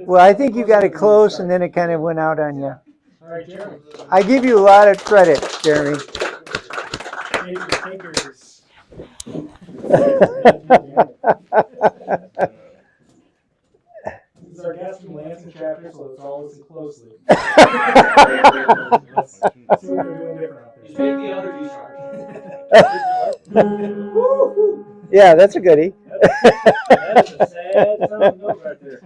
Well, I think you got it close, and then it kind of went out on you. All right, Jeremy. I give you a lot of credit, Jeremy. Takers. This is our guest from Lansing chapter, so let's all listen closely. Let's see what we're doing different out You there. take the other D-sharp. Yeah, that's a goodie. That's a sad sound note right there.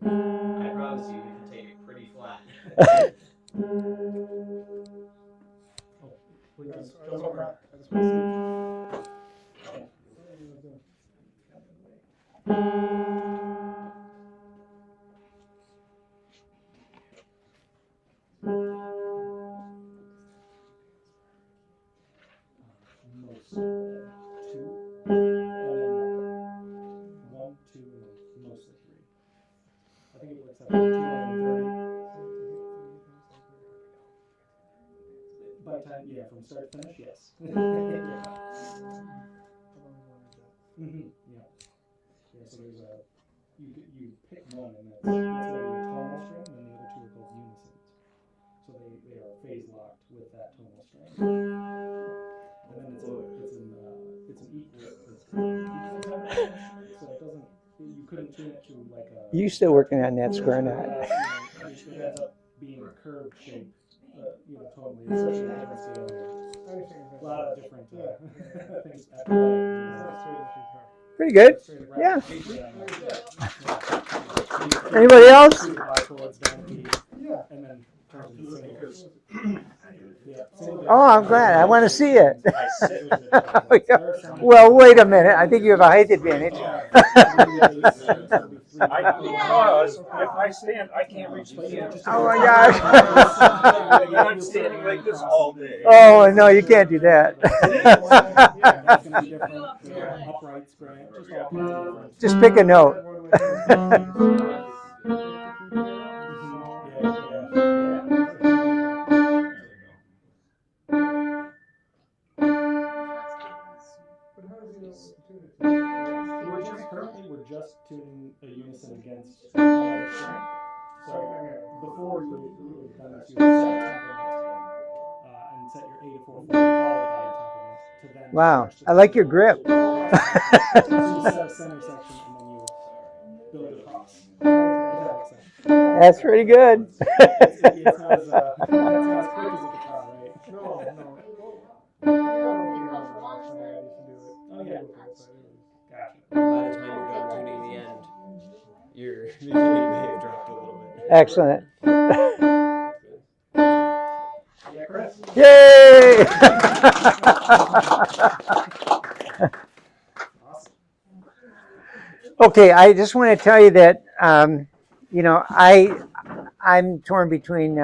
I promise you, you can take it pretty flat. Please, don't go cry. I just want to see. Most two, and then 1, 2, and mostly 3. I think it works out to 230. By the time, yeah, from start to finish, yes. Yeah. Yeah. Yeah, so there's a, you pick one, and that's going to be a tonal string, and then the other two are called unisons. So they are phase locked with that tonal string. And then it's an equal temperature, so it doesn't, you couldn't tune it to like a... You still working on that square knot? It ends up being a curved shape, totally. It's such a different scale. A lot of different things at play. Pretty good. Yeah. Anybody else? Oh, I'm glad. I want to see it. Well, wait a minute. I think you have a height advantage. Because if I stand, I can't reach the piano. Oh my gosh. I'm standing like this all day. Oh, no, you can't do that. Just pick a note. We're just tuning a unison against another string. So before you would kind of set a temperament and set your A to 4 followed by a temperament to then. Wow, I like your grip. So you set a center section and then you build it across. That's pretty good. It's not as quick as a guitar, right? No. Oh yeah. Gotcha. By the time you're done tuning the end, your beginning may have dropped a little bit. Excellent. Yeah, Chris. Yay! Okay, I just want to tell you that I'm torn between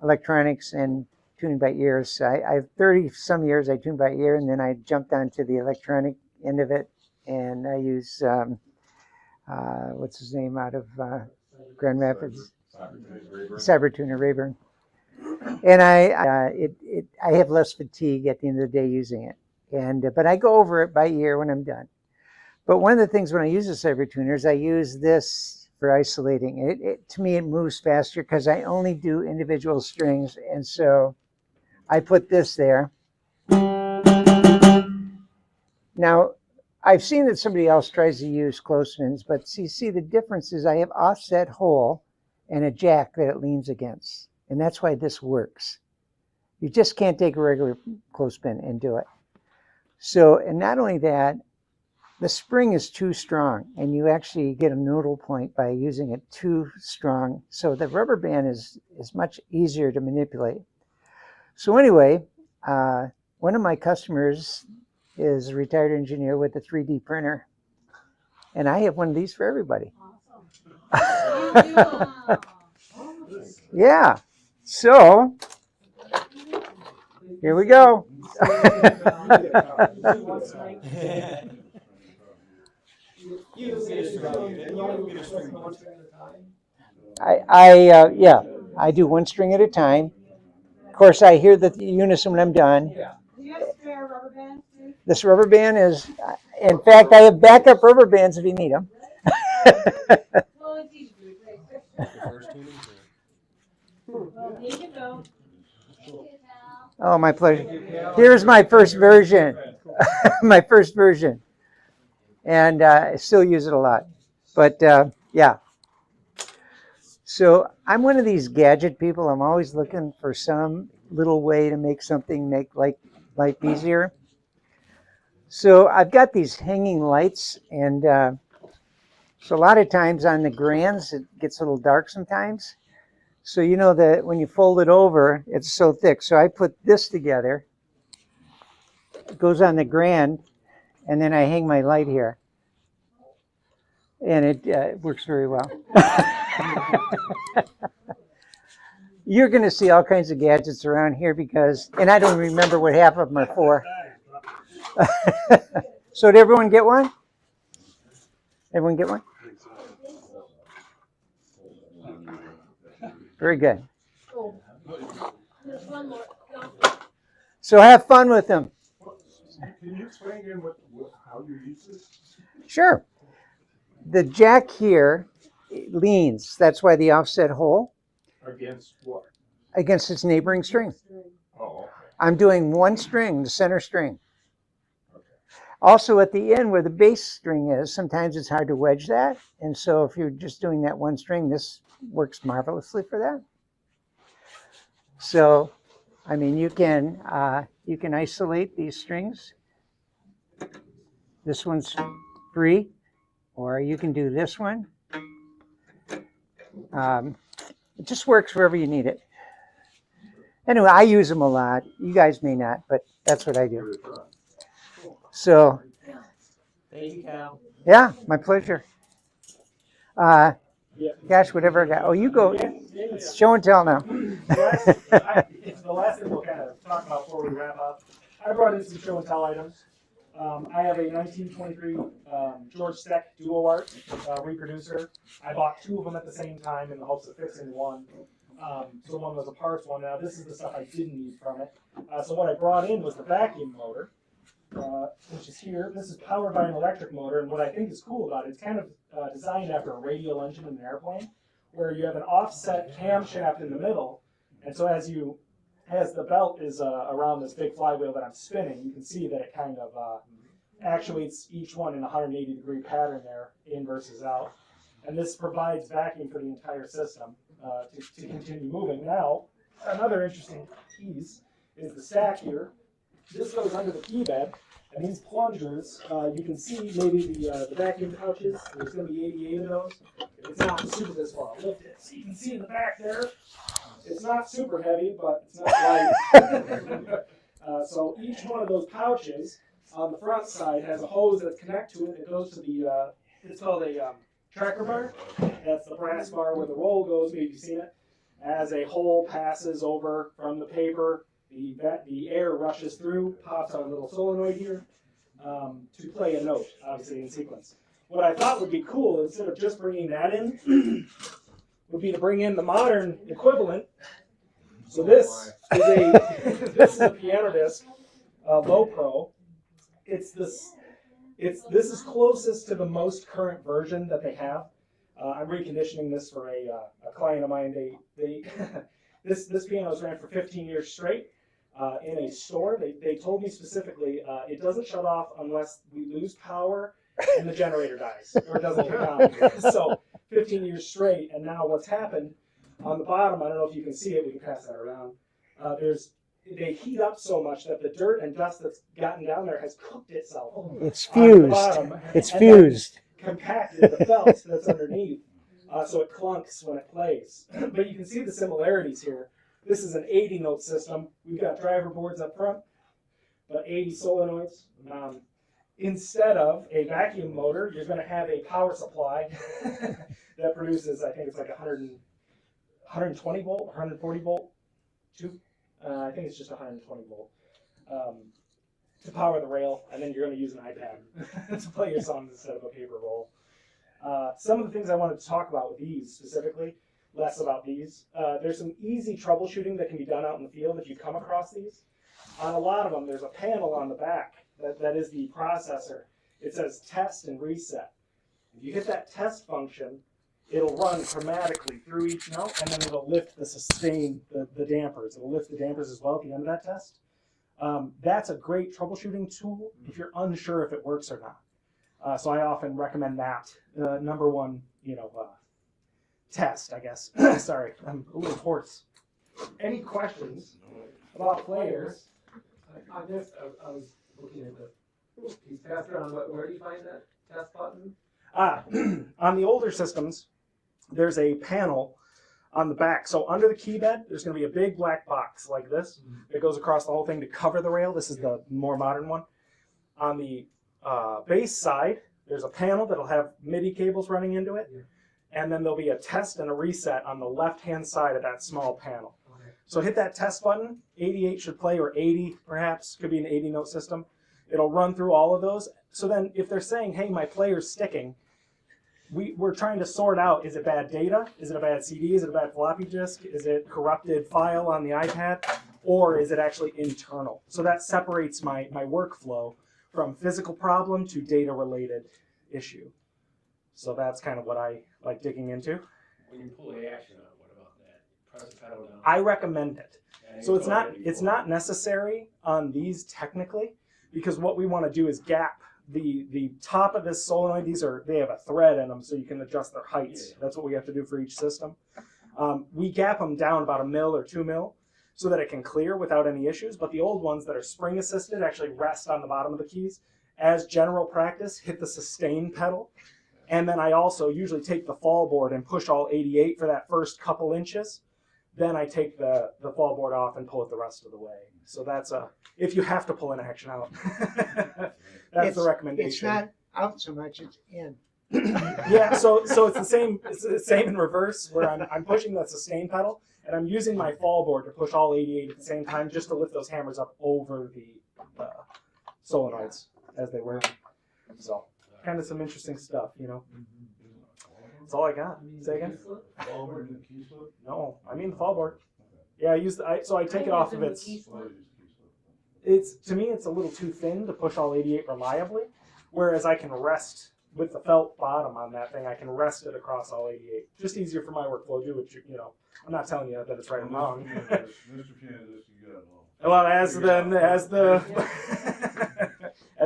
electronics and tuning by ears. I 30 some years I tuned by ear, and then I jumped onto the electronic end of it, and I use what's his name out of Grand Rapids, Cybertuner Rayburn, and I have less fatigue at the end of the day using it, but I go over it by ear when I'm done. But one of the things when I use the Cybertuner is I use this for isolating. To me, it moves faster because I only do individual strings, and so I put this there. Now, I've seen that somebody else tries to use clothespins, but see the difference is I have offset hole and a jack that it leans against, and that's why this works. You just can't take a regular clothespin and do it. So, and not only that, the spring is too strong, and you actually get a nodal point by using it too strong. So the rubber band is much easier to manipulate. So anyway, one of my customers is a retired engineer with a 3D printer, and I have one of these for everybody. Yeah. So here we go. Yeah, I do one string at a time. Of course, I hear the unison when I'm done. Do you have spare rubber bands too? This rubber band is, in fact, I have backup rubber bands if you need them. Well, it's easy to replace. Well, here you go. Oh, my pleasure. Here's my first version. My first version. And I still use it a lot. But yeah. So I'm one of these gadget people. I'm always looking for some little way to make something make life easier. So I've got these hanging lights, and so a lot of times on the grands, it gets a little dark sometimes. So you know that when you fold it over, it's so thick. So I put this together. It goes on the grand, and then I hang my light here. And it works very well. You're going to see all kinds of gadgets around here because, and I don't remember what half of them are for. So did everyone get one? Everyone get one? Very good. So have fun with them. Can you explain again how you use this? Sure. The jack here leans. That's why the offset hole. Against what? Against its neighboring string. Oh, okay. I'm doing one string, the center string. Also at the end where the bass string is, sometimes it's hard to wedge that. And so if you're just doing that one string, this works marvelously for that. So, I mean, you can isolate these strings. This one's free, or you can do this one. It just works wherever you need it. Anyway, I use them a lot. You guys may not, but that's what I do. So, Thank you, Cal. yeah, my pleasure. Gosh, whatever I got. Oh, you go. It's show and tell now. The last thing we'll kind of talk about before we wrap up. I brought in some show and tell items. I have a 1923 George Steck Duo Art reproducer. I bought two of them at the same time in the hopes of fixing one. So one was a parts one. Now this is the stuff I didn't need from it. So what I brought in was the vacuum motor, which is here. This is powered by an electric motor, and what I think is cool about it, it's kind of designed after a radial engine in an airplane, where you have an offset camshaft in the middle, and so as the belt is around this big flywheel that I'm spinning, you can see that it kind of actuates each one in a 180-degree pattern there, in versus out. And this provides vacuum for the entire system to continue moving. Now, another interesting piece is the stack here. This goes under the key bed, and these plungers, you can see maybe the vacuum pouches. There's going to be 88 of those. If it's not super this far, I'll lift it. So you can see in the back there, it's not super heavy, but it's not light. So each one of those pouches on the front side has a hose that's connected to it. It goes to the, it's called a tracker bar. That's the brass bar where the roll goes. Maybe you've seen it. As a hole passes over from the paper, the air rushes through, pops out a little solenoid here to play a note, obviously in sequence. What I thought would be cool, instead of just bringing that in, would be to bring in the modern equivalent. So this is a piano disc, Low Pro. This is closest to the most current version that they have. I'm reconditioning this for a client of mine. This piano's ran for 15 years straight in a store. They told me specifically it doesn't shut off unless we lose power and the generator dies or it doesn't kick on. So 15 years straight, and now what's happened on the bottom, I don't know if you can see it, we can pass that around. They heat up so much that the dirt and dust that's gotten down there has cooked itself. It's fused. It's fused. Compacted the felt that's underneath, so it clunks when it plays. But you can see the similarities here this is an 80 note system. We've got driver boards up front, but 80 solenoids. Instead of a vacuum motor, you're going to have a power supply that produces, I think it's like 120 volt, 140 volt, I think it's just 120 volt, to power the rail, and then you're going to use an iPad to play your songs instead of a paper roll. Some of the things I wanted to talk about with these specifically, less about these. There's some easy troubleshooting that can be done out in the field if you come across these. On a lot of them, there's a panel on the back that is the processor. It says test and reset. If you hit that test function, it'll run chromatically through each note, and then it'll lift the sustain, the dampers. It'll lift the dampers as well at the end of that test. That's a great troubleshooting tool if you're unsure if it works or not. So I often recommend that. Number one, test, I guess. Sorry, I'm a little hoarse. Any questions about players? I was looking at these test around. Where do you find that test button? On the older systems, there's a panel on the back. So under the key bed, there's going to be a big black box like this that goes across the whole thing to cover the rail. This is the more modern one. On the base side, there's a panel that'll have MIDI cables running into it. And then there'll be a test and a reset on the left-hand side of that small panel. So hit that test button. 88 should play, or 80 perhaps. Could be an 80-note system. It'll run through all of those. So then if they're saying, hey, my player's sticking, we're trying to sort out, is it bad data? Is it a bad CD? Is it a bad floppy disk? Is it corrupted file on the iPad? Or is it actually internal? So that separates my workflow from physical problem to data-related issue. So that's kind of what I like digging into. When you pull the action out, what about that? Press the pedal down. I recommend it. So it's not necessary on these technically, because what we want to do is gap the top of this solenoid. They have a thread in them, so you can adjust their heights. That's what we have to do for each system. We gap them down about 1 mil or 2 mil so that it can clear without any issues. But the old ones that are spring assisted actually rest on the bottom of the keys. As general practice, hit the sustain pedal. And then I also usually take the fall board and push all 88 for that first couple inches. Then I take the fall board off and pull it the rest of the way. So that's if you have to pull an action out. That's the recommendation. It's not out so much, it's in. Yeah, so it's the same. It's the same in reverse, where I'm pushing the sustain pedal and I'm using my fall board to push all 88 at the same time, just to lift those hammers up over the solenoids as they were. So kind of some interesting stuff, That's all I got. Say again? No, I mean the fall board. Yeah, I take it off of its. To me, it's a little too thin to push all 88 reliably, whereas I can rest with the felt bottom on that thing. I can rest it across all 88. Just easier for my workflow. Do what I'm not telling you that it's right or wrong. Well, as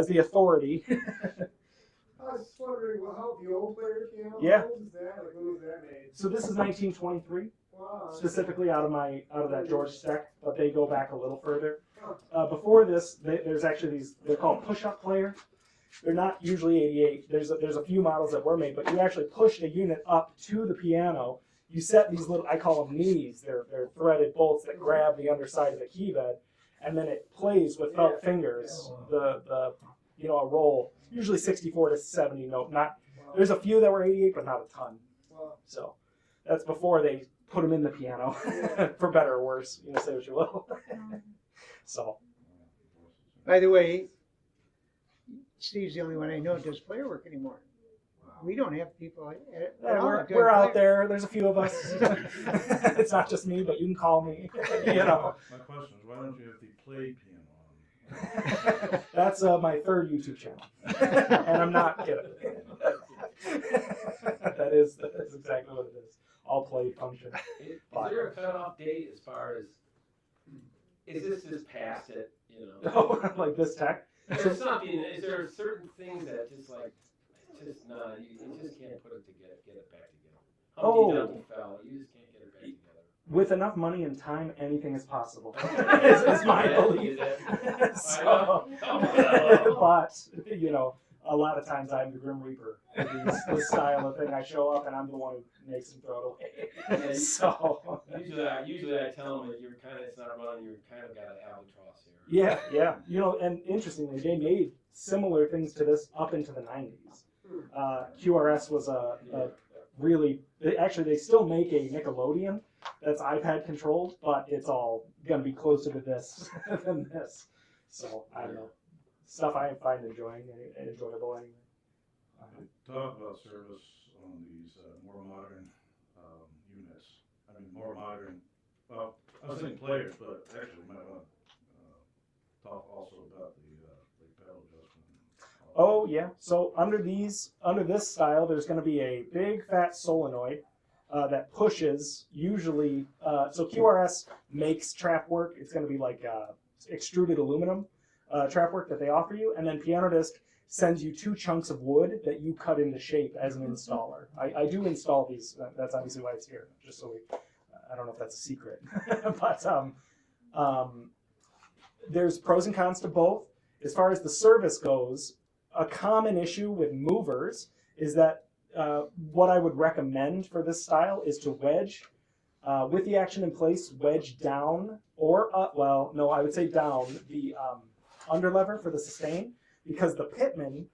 the authority. I was just wondering, how the old player piano? Yeah. How old is that? Like, when was that made? So this is 1923, Wow. specifically out of that George Steck, but they go back a little further. Before this, there's actually they're called push-up players. They're not usually 88. There's a few models that were made, but you actually push the unit up to the piano. You set these little, I call them knees. They're threaded bolts that grab the underside of the key bed, and then it plays with felt fingers. A roll, usually 64 to 70 note. There's a few that were 88, but not a ton. So that's before they put them in the piano, for better or worse. Say what you will. So. By the way, Steve's the only one I know that does player work anymore. We don't have people at all. We're out there. There's a few of us. It's not just me, but you can call me. My question is, why don't you have the play piano on? That's my third YouTube channel, and I'm not kidding. That's exactly what it is. All play function. Is there a cutoff date as far as? Is this just past it? Oh, like this tech. There's something. Is there certain things that just like? It's just not. You just can't put it together. Get it back together. Humpty Dumpty fell. You just can't get it back together. With enough money and time, anything is possible. is my belief. But a lot of times I'm the Grim Reaper for this style of thing. I show up and I'm the one who makes them throw it away. So Usually I tell them that you're kind of, it's not running, you're kind of got an albatross here. yeah, yeah. You know, and interestingly, they made similar things to this up into the 90s. QRS was a really, actually they still make a Nickelodeon that's iPad controlled, but it's all going to be closer to this than this. So I don't know. Stuff I find enjoyable anyway. Talk about service on these more modern units. I mean, more modern. Well, I was thinking players, but actually, you might want to talk also about the pedal adjustment. Oh yeah. So under this style, there's going to be a big fat solenoid that pushes. Usually, so QRS makes trap work. It's going to be like extruded aluminum trap work that they offer you, and then Piano Disc sends you 2 chunks of wood that you cut into shape as an installer. I do install these. That's obviously why it's here. Just so I don't know if that's a secret, but there's pros and cons to both. As far as the service goes, a common issue with movers is that what I would recommend for this style is to wedge with the action in place, wedge down or up. Well, no, I would say down the underlever for the sustain, because the pitman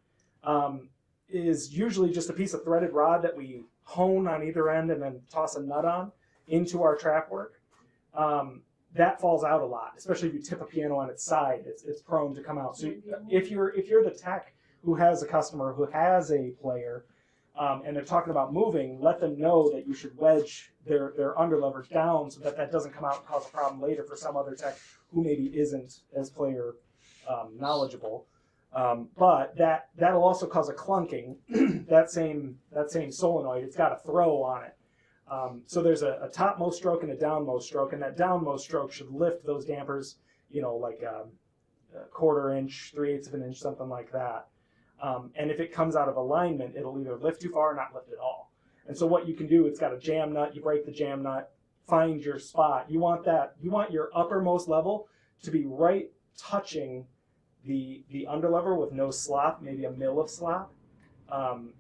is usually just a piece of threaded rod that we hone on either end and then toss a nut on into our trap work. That falls out a lot, especially if you tip a piano on its side. It's prone to come out. So if you're the tech who has a customer who has a player and they're talking about moving, let them know that you should wedge their underlever down so that doesn't come out and cause a problem later for some other tech who maybe isn't as player knowledgeable. But that'll also cause a clunking. that same solenoid, it's got a throw on it. So there's a topmost stroke and a downmost stroke, and that downmost stroke should lift those dampers, like a 1/4 inch, 3/8 of an inch, something like that. And if it comes out of alignment, it'll either lift too far or not lift at all. And so what you can do, it's got a jam nut, you break the jam nut, find your spot. You want your uppermost level to be right touching the underlever with no slop, maybe a mil of slop. And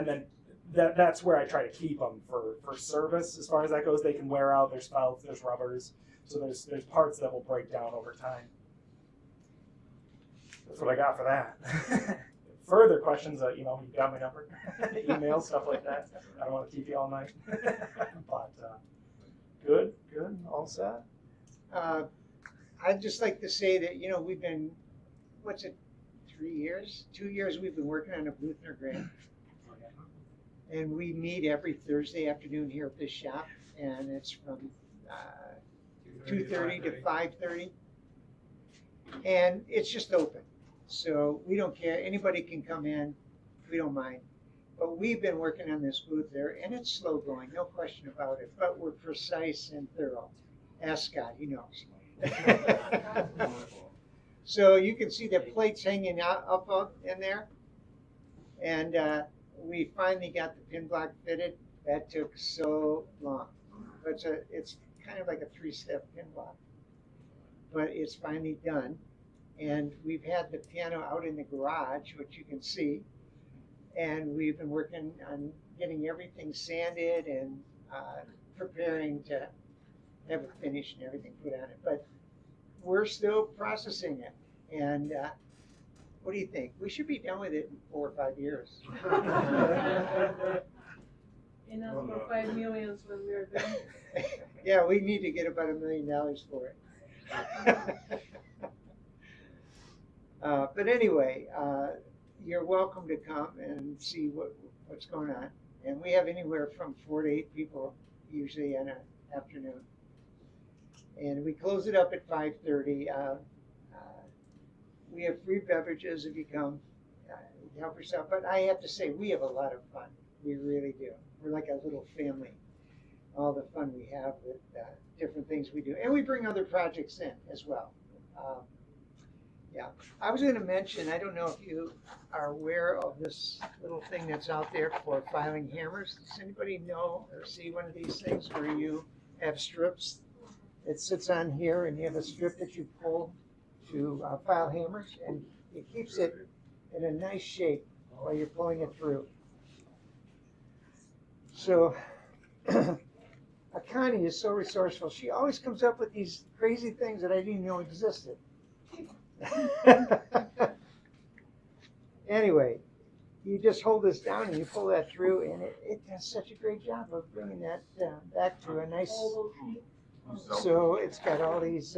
then that's where I try to keep them for service. As far as that goes, they can wear out. There's felts, there's rubbers, so there's parts that will break down over time. That's what I got for that. Further questions, you got my number, email, stuff like that. I don't want to keep you all night, but good, all set. I'd just like to say that we've been, 3 years, 2 years we've been working on a Bluthner grant. And we meet every Thursday afternoon here at this shop, and it's from 2:30 to 5:30. And it's just open. So we don't care. Anybody can come in. We don't mind. But we've been working on this booth there, and it's slow going, no question about it. But we're precise and thorough. Ask Scott, he knows. So you can see the plates hanging out up in there. And we finally got the pin block fitted. That took so long. But it's kind of like a 3-step pin block. But it's finally done. And we've had the piano out in the garage, which you can see. And we've been working on getting everything sanded and preparing to have it finished and everything put on it. But we're still processing it. And what do you think? We should be done with it in 4 or 5 years. Enough for 5 million when we're done. Yeah, we need to get about $1 million for it. But anyway, you're welcome to come and see what's going on. And we have anywhere from 4 to 8 people usually in an afternoon. And we close it up at 5:30. We have free beverages if you come. Help yourself. But I have to say, we have a lot of fun. We really do. We're like a little family. All the fun we have with different things we do. And we bring other projects in as well. Yeah. I was going to mention, I don't know if you are aware of this little thing that's out there for filing hammers. Does anybody know or see one of these things where you have strips? It sits on here and you have a strip that you pull to file hammers, and it keeps it in a nice shape while you're pulling it through. So Akani is so resourceful. She always comes up with these crazy things that I didn't even know existed. Anyway, you just hold this down and you pull that through, and it does such a great job of bringing that back to a nice. So it's got all these.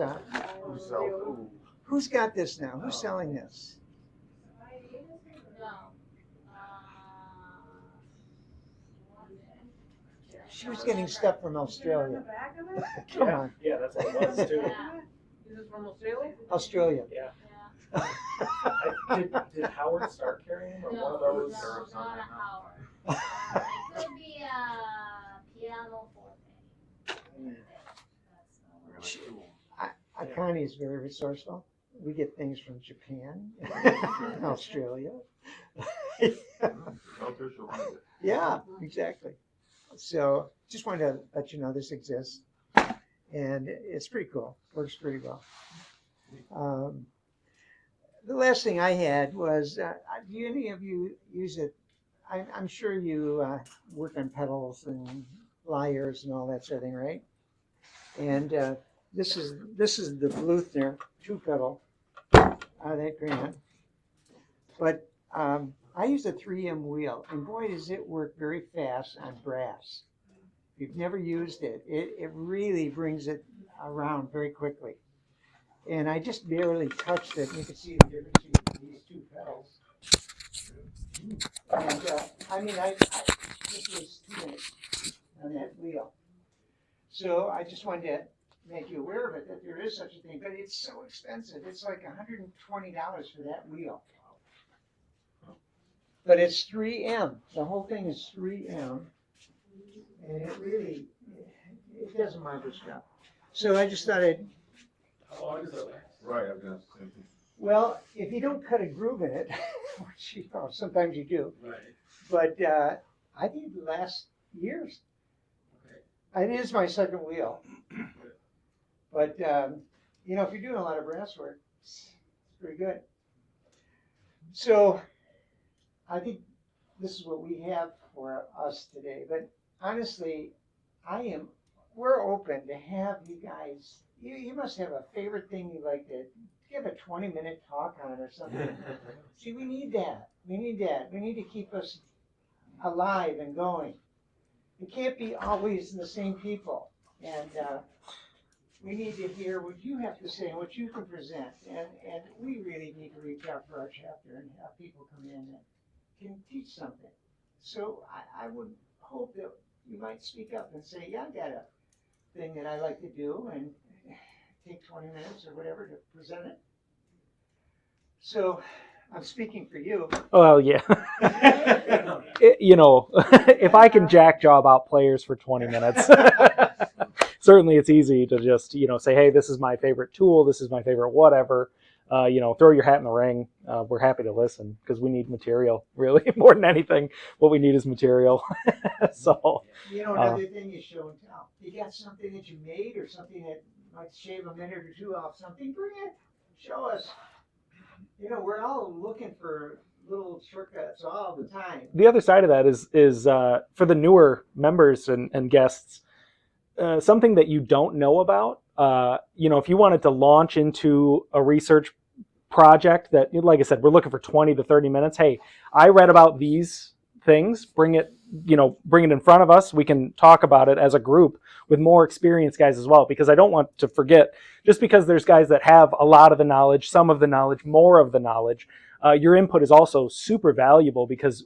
Who's got this now? Who's selling this? She was getting stuff from Australia. Come on. Yeah, that's what it was too. Is this from Australia? Australia. Yeah. Did Howard start carrying them, or one of those? No, not a Howard. It could be a piano forte. Akani is very resourceful. We get things from Japan, Australia. Yeah, exactly. So just wanted to let you know this exists, and it's pretty cool. Works pretty well. The last thing I had was, do any of you use it? I'm sure you work on pedals and lyres and all that sort of thing, right? And this is the Bluthner 2-pedal out of that Grant. But I use a 3M wheel, and boy, does it work very fast on brass. If you've never used it, it really brings it around very quickly. And I just barely touched it. You can see the difference between these 2 pedals. And I mean, this was 2 minutes on that wheel. So I just wanted to make you aware of it, that there is such a thing, but it's so expensive. It's like $120 for that wheel. But it's 3M. The whole thing is 3M. And it really, it does a marvelous job. So I just thought I'd. How long does it last? Right, I've got the same thing. Well, if you don't cut a groove in it, which you know, sometimes you do, Right. but I think it lasts years. Okay. It is my second wheel. But, you know, if you're doing a lot of brass work, it's pretty good. So I think this is what we have for us today. But honestly, we're open to have you guys. You must have a favorite thing you like to give a 20-minute talk on or something. See, we need that. We need that. We need to keep us alive and going. It can't be always the same people. And we need to hear what you have to say and what you can present. And we really need to reach out for our chapter and have people come in that can teach something. So I would hope that you might speak up and say, yeah, I got a thing that I like to do, and take 20 minutes or whatever to present it. So I'm speaking for you. Well, yeah. You know, if I can jackjaw about players for 20 minutes, certainly it's easy to just, you know, say, hey, this is my favorite tool, this is my favorite whatever. You know, throw your hat in the ring. We're happy to listen because we need material, really, more than anything. What we need is material. So, you know, another thing is show and tell. You got something that you made or something that might shave a minute or two off something, bring it, show us. You know, we're all looking for little shortcuts all the time. The other side of that is for the newer members and guests, something that you don't know about. You know, if you wanted to launch into a research project that, like I said, we're looking for 20 to 30 minutes. Hey, I read about these things. Bring it in front of us. We can talk about it as a group with more experienced guys as well, because I don't want to forget, just because there's guys that have a lot of the knowledge, some of the knowledge, more of the knowledge, your input is also super valuable, because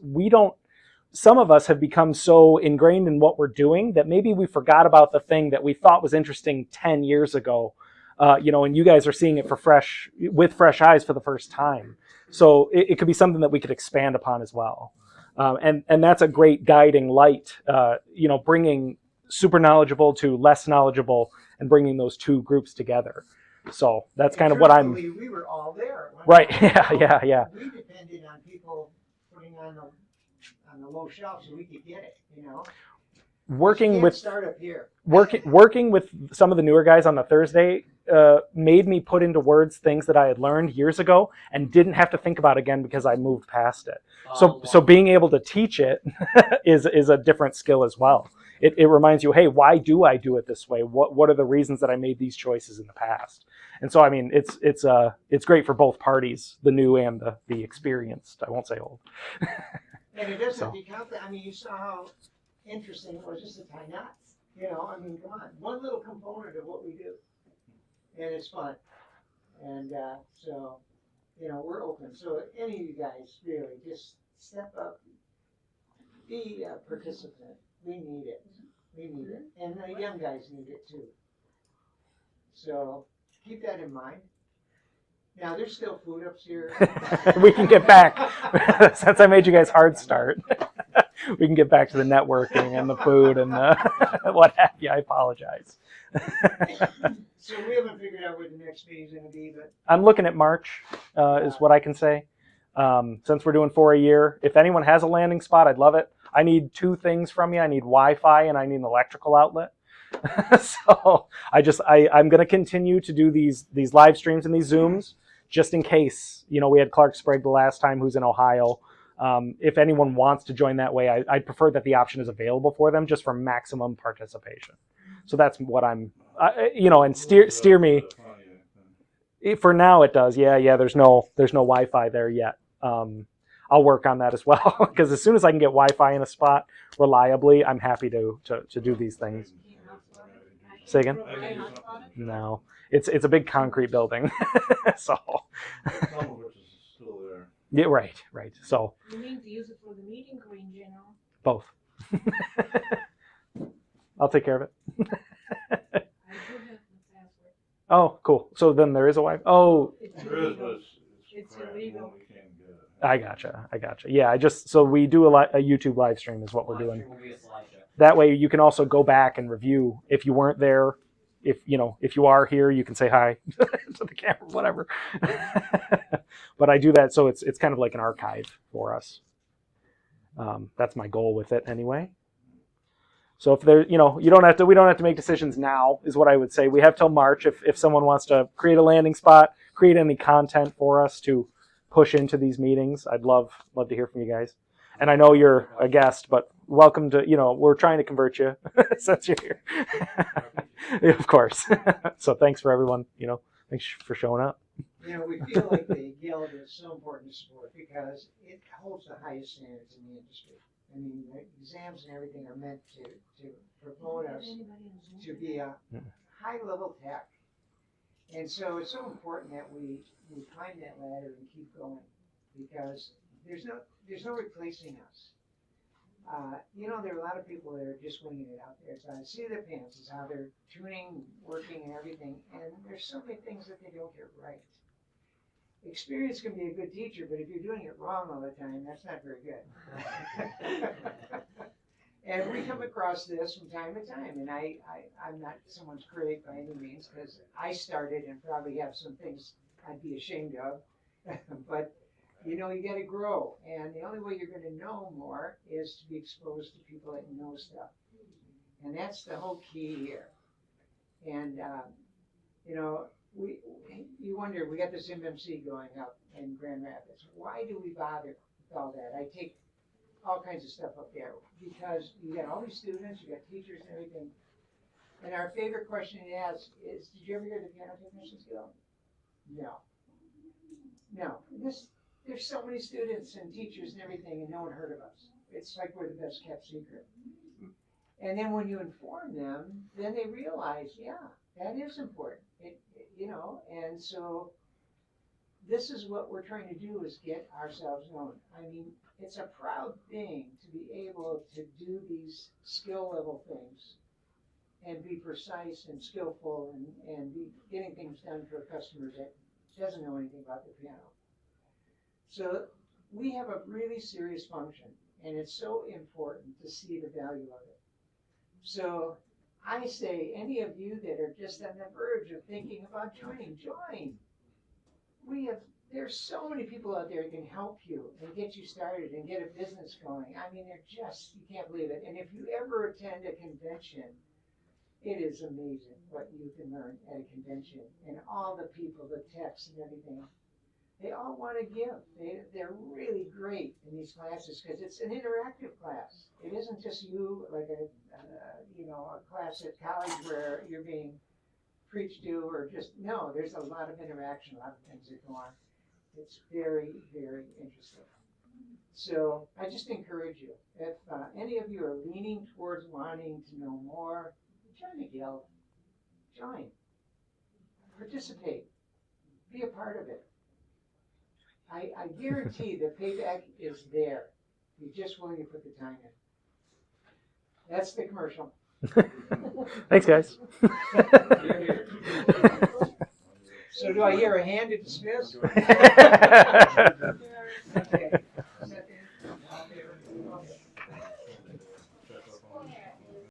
some of us have become so ingrained in what we're doing that maybe we forgot about the thing that we thought was interesting 10 years ago, you know, and you guys are seeing it with fresh eyes for the first time. So it could be something that we could expand upon as well. And that's a great guiding light, you know, bringing super knowledgeable to less knowledgeable and bringing those two groups together. So that's kind of what I'm. We were all there. Right. Yeah. We depended on people putting on the low shelf so we could get it, you know. working You can't with start up here. working with some of the newer guys on the Thursday made me put into words things that I had learned years ago and didn't have to think about again because I moved past it. So being able to teach it is a different skill as well. It reminds you, hey, why do I do it this way? What are the reasons that I made these choices in the past? And so I mean, it's great for both parties, the new and the experienced. I won't say old. And it doesn't So. become that. I mean, you saw how interesting it was just to tie knots. You know, I mean, come on, one little component of what we do, and it's fun. And so, you know, we're open. So any of you guys really just step up, be a participant. We need it. We need it, and the young guys need it too. So keep that in mind. Now there's still food up here. We can get back since I made you guys hard start. We can get back to the networking and the food and what have you. I apologize. So we haven't figured out what the next meeting's going to be, but I'm looking at March, is what I can say. Since we're doing 4 a year, if anyone has a landing spot, I'd love it. I need 2 things from you. I need Wi-Fi and I need an electrical outlet. So I'm going to continue to do these live streams and these Zooms just in case. You know, we had Clark Sprague the last time, who's in Ohio. If anyone wants to join that way, I'd prefer that the option is available for them just for maximum participation. So that's what I'm, you know, and steer me. For now it does. Yeah. There's no Wi-Fi there yet. I'll work on that as well because as soon as I can get Wi-Fi in a spot reliably, I'm happy to do these things. Say again? No, it's a big concrete building, so. Some of which is still there. Yeah, right. So. You mean to use it for the meeting or in general? Both. I'll take care of it. I do have the password. Oh, cool. So then there is a Wi-Fi. Oh. It's There is, illegal. but It's crap. illegal. We can't get it. I gotcha. Yeah, so we do a YouTube live stream is what we're doing. Will be a slideshow. That way you can also go back and review if you weren't there. If you are here, you can say hi to the camera, whatever. But I do that so it's kind of like an archive for us. That's my goal with it anyway. So if there, we don't have to make decisions now, is what I would say. We have till March if someone wants to create a landing spot, create any content for us to push into these meetings. I'd love to hear from you guys. And I know you're a guest, but welcome to, we're trying to convert you since you're here. Of course. So thanks for everyone, thanks for showing up. We feel like the Guild is so important to support because it holds the highest standards in the industry. I mean, the exams and everything are meant to promote us to be a high-level tech. And so it's so important that we climb that ladder and keep going because there's no replacing us. There are a lot of people that are just winging it out there. It's on the seat of their pants is how they're tuning, working, and everything. And there's so many things that they don't get right. Experience can be a good teacher, but if you're doing it wrong all the time, that's not very good. And we come across this from time to time, and I'm not someone's critic by any means, because I started and probably have some things I'd be ashamed of, but you got to grow, and the only way you're going to know more is to be exposed to people that know stuff, and that's the whole key here. And you wonder, we got this MMC going up in Grand Rapids. Why do we bother with all that? I take all kinds of stuff up there because you got all these students, you got teachers and everything. And our favorite question to ask is, did you ever hear the Piano Technicians Guild? No. There's so many students and teachers and everything, and no one heard of us. It's like we're the best kept secret. And then when you inform them, then they realize, yeah, that is important. And so this is what we're trying to do, is get ourselves known. I mean, it's a proud thing to be able to do these skill level things and be precise and skillful and be getting things done for a customer that doesn't know anything about the piano. So we have a really serious function, and it's so important to see the value of it. So I say, any of you that are just on the verge of thinking about joining, join. We have there's so many people out there who can help you and get you started and get a business going. I mean, they're just, you can't believe it. And if you ever attend a convention, it is amazing what you can learn at a convention. And all the people, the techs and everything, they all want to give. They're really great in these classes because it's an interactive class. It isn't just you like a class at college where you're being preached to or just, no, there's a lot of interaction, a lot of things that go on. It's very, very interesting. So I just encourage you, if any of you are leaning towards wanting to know more, join the guild. Join. Participate. Be a part of it. I guarantee the payback is there. You're just willing to put the time in. That's the commercial. Thanks, guys. So do I hear a hand to dismiss?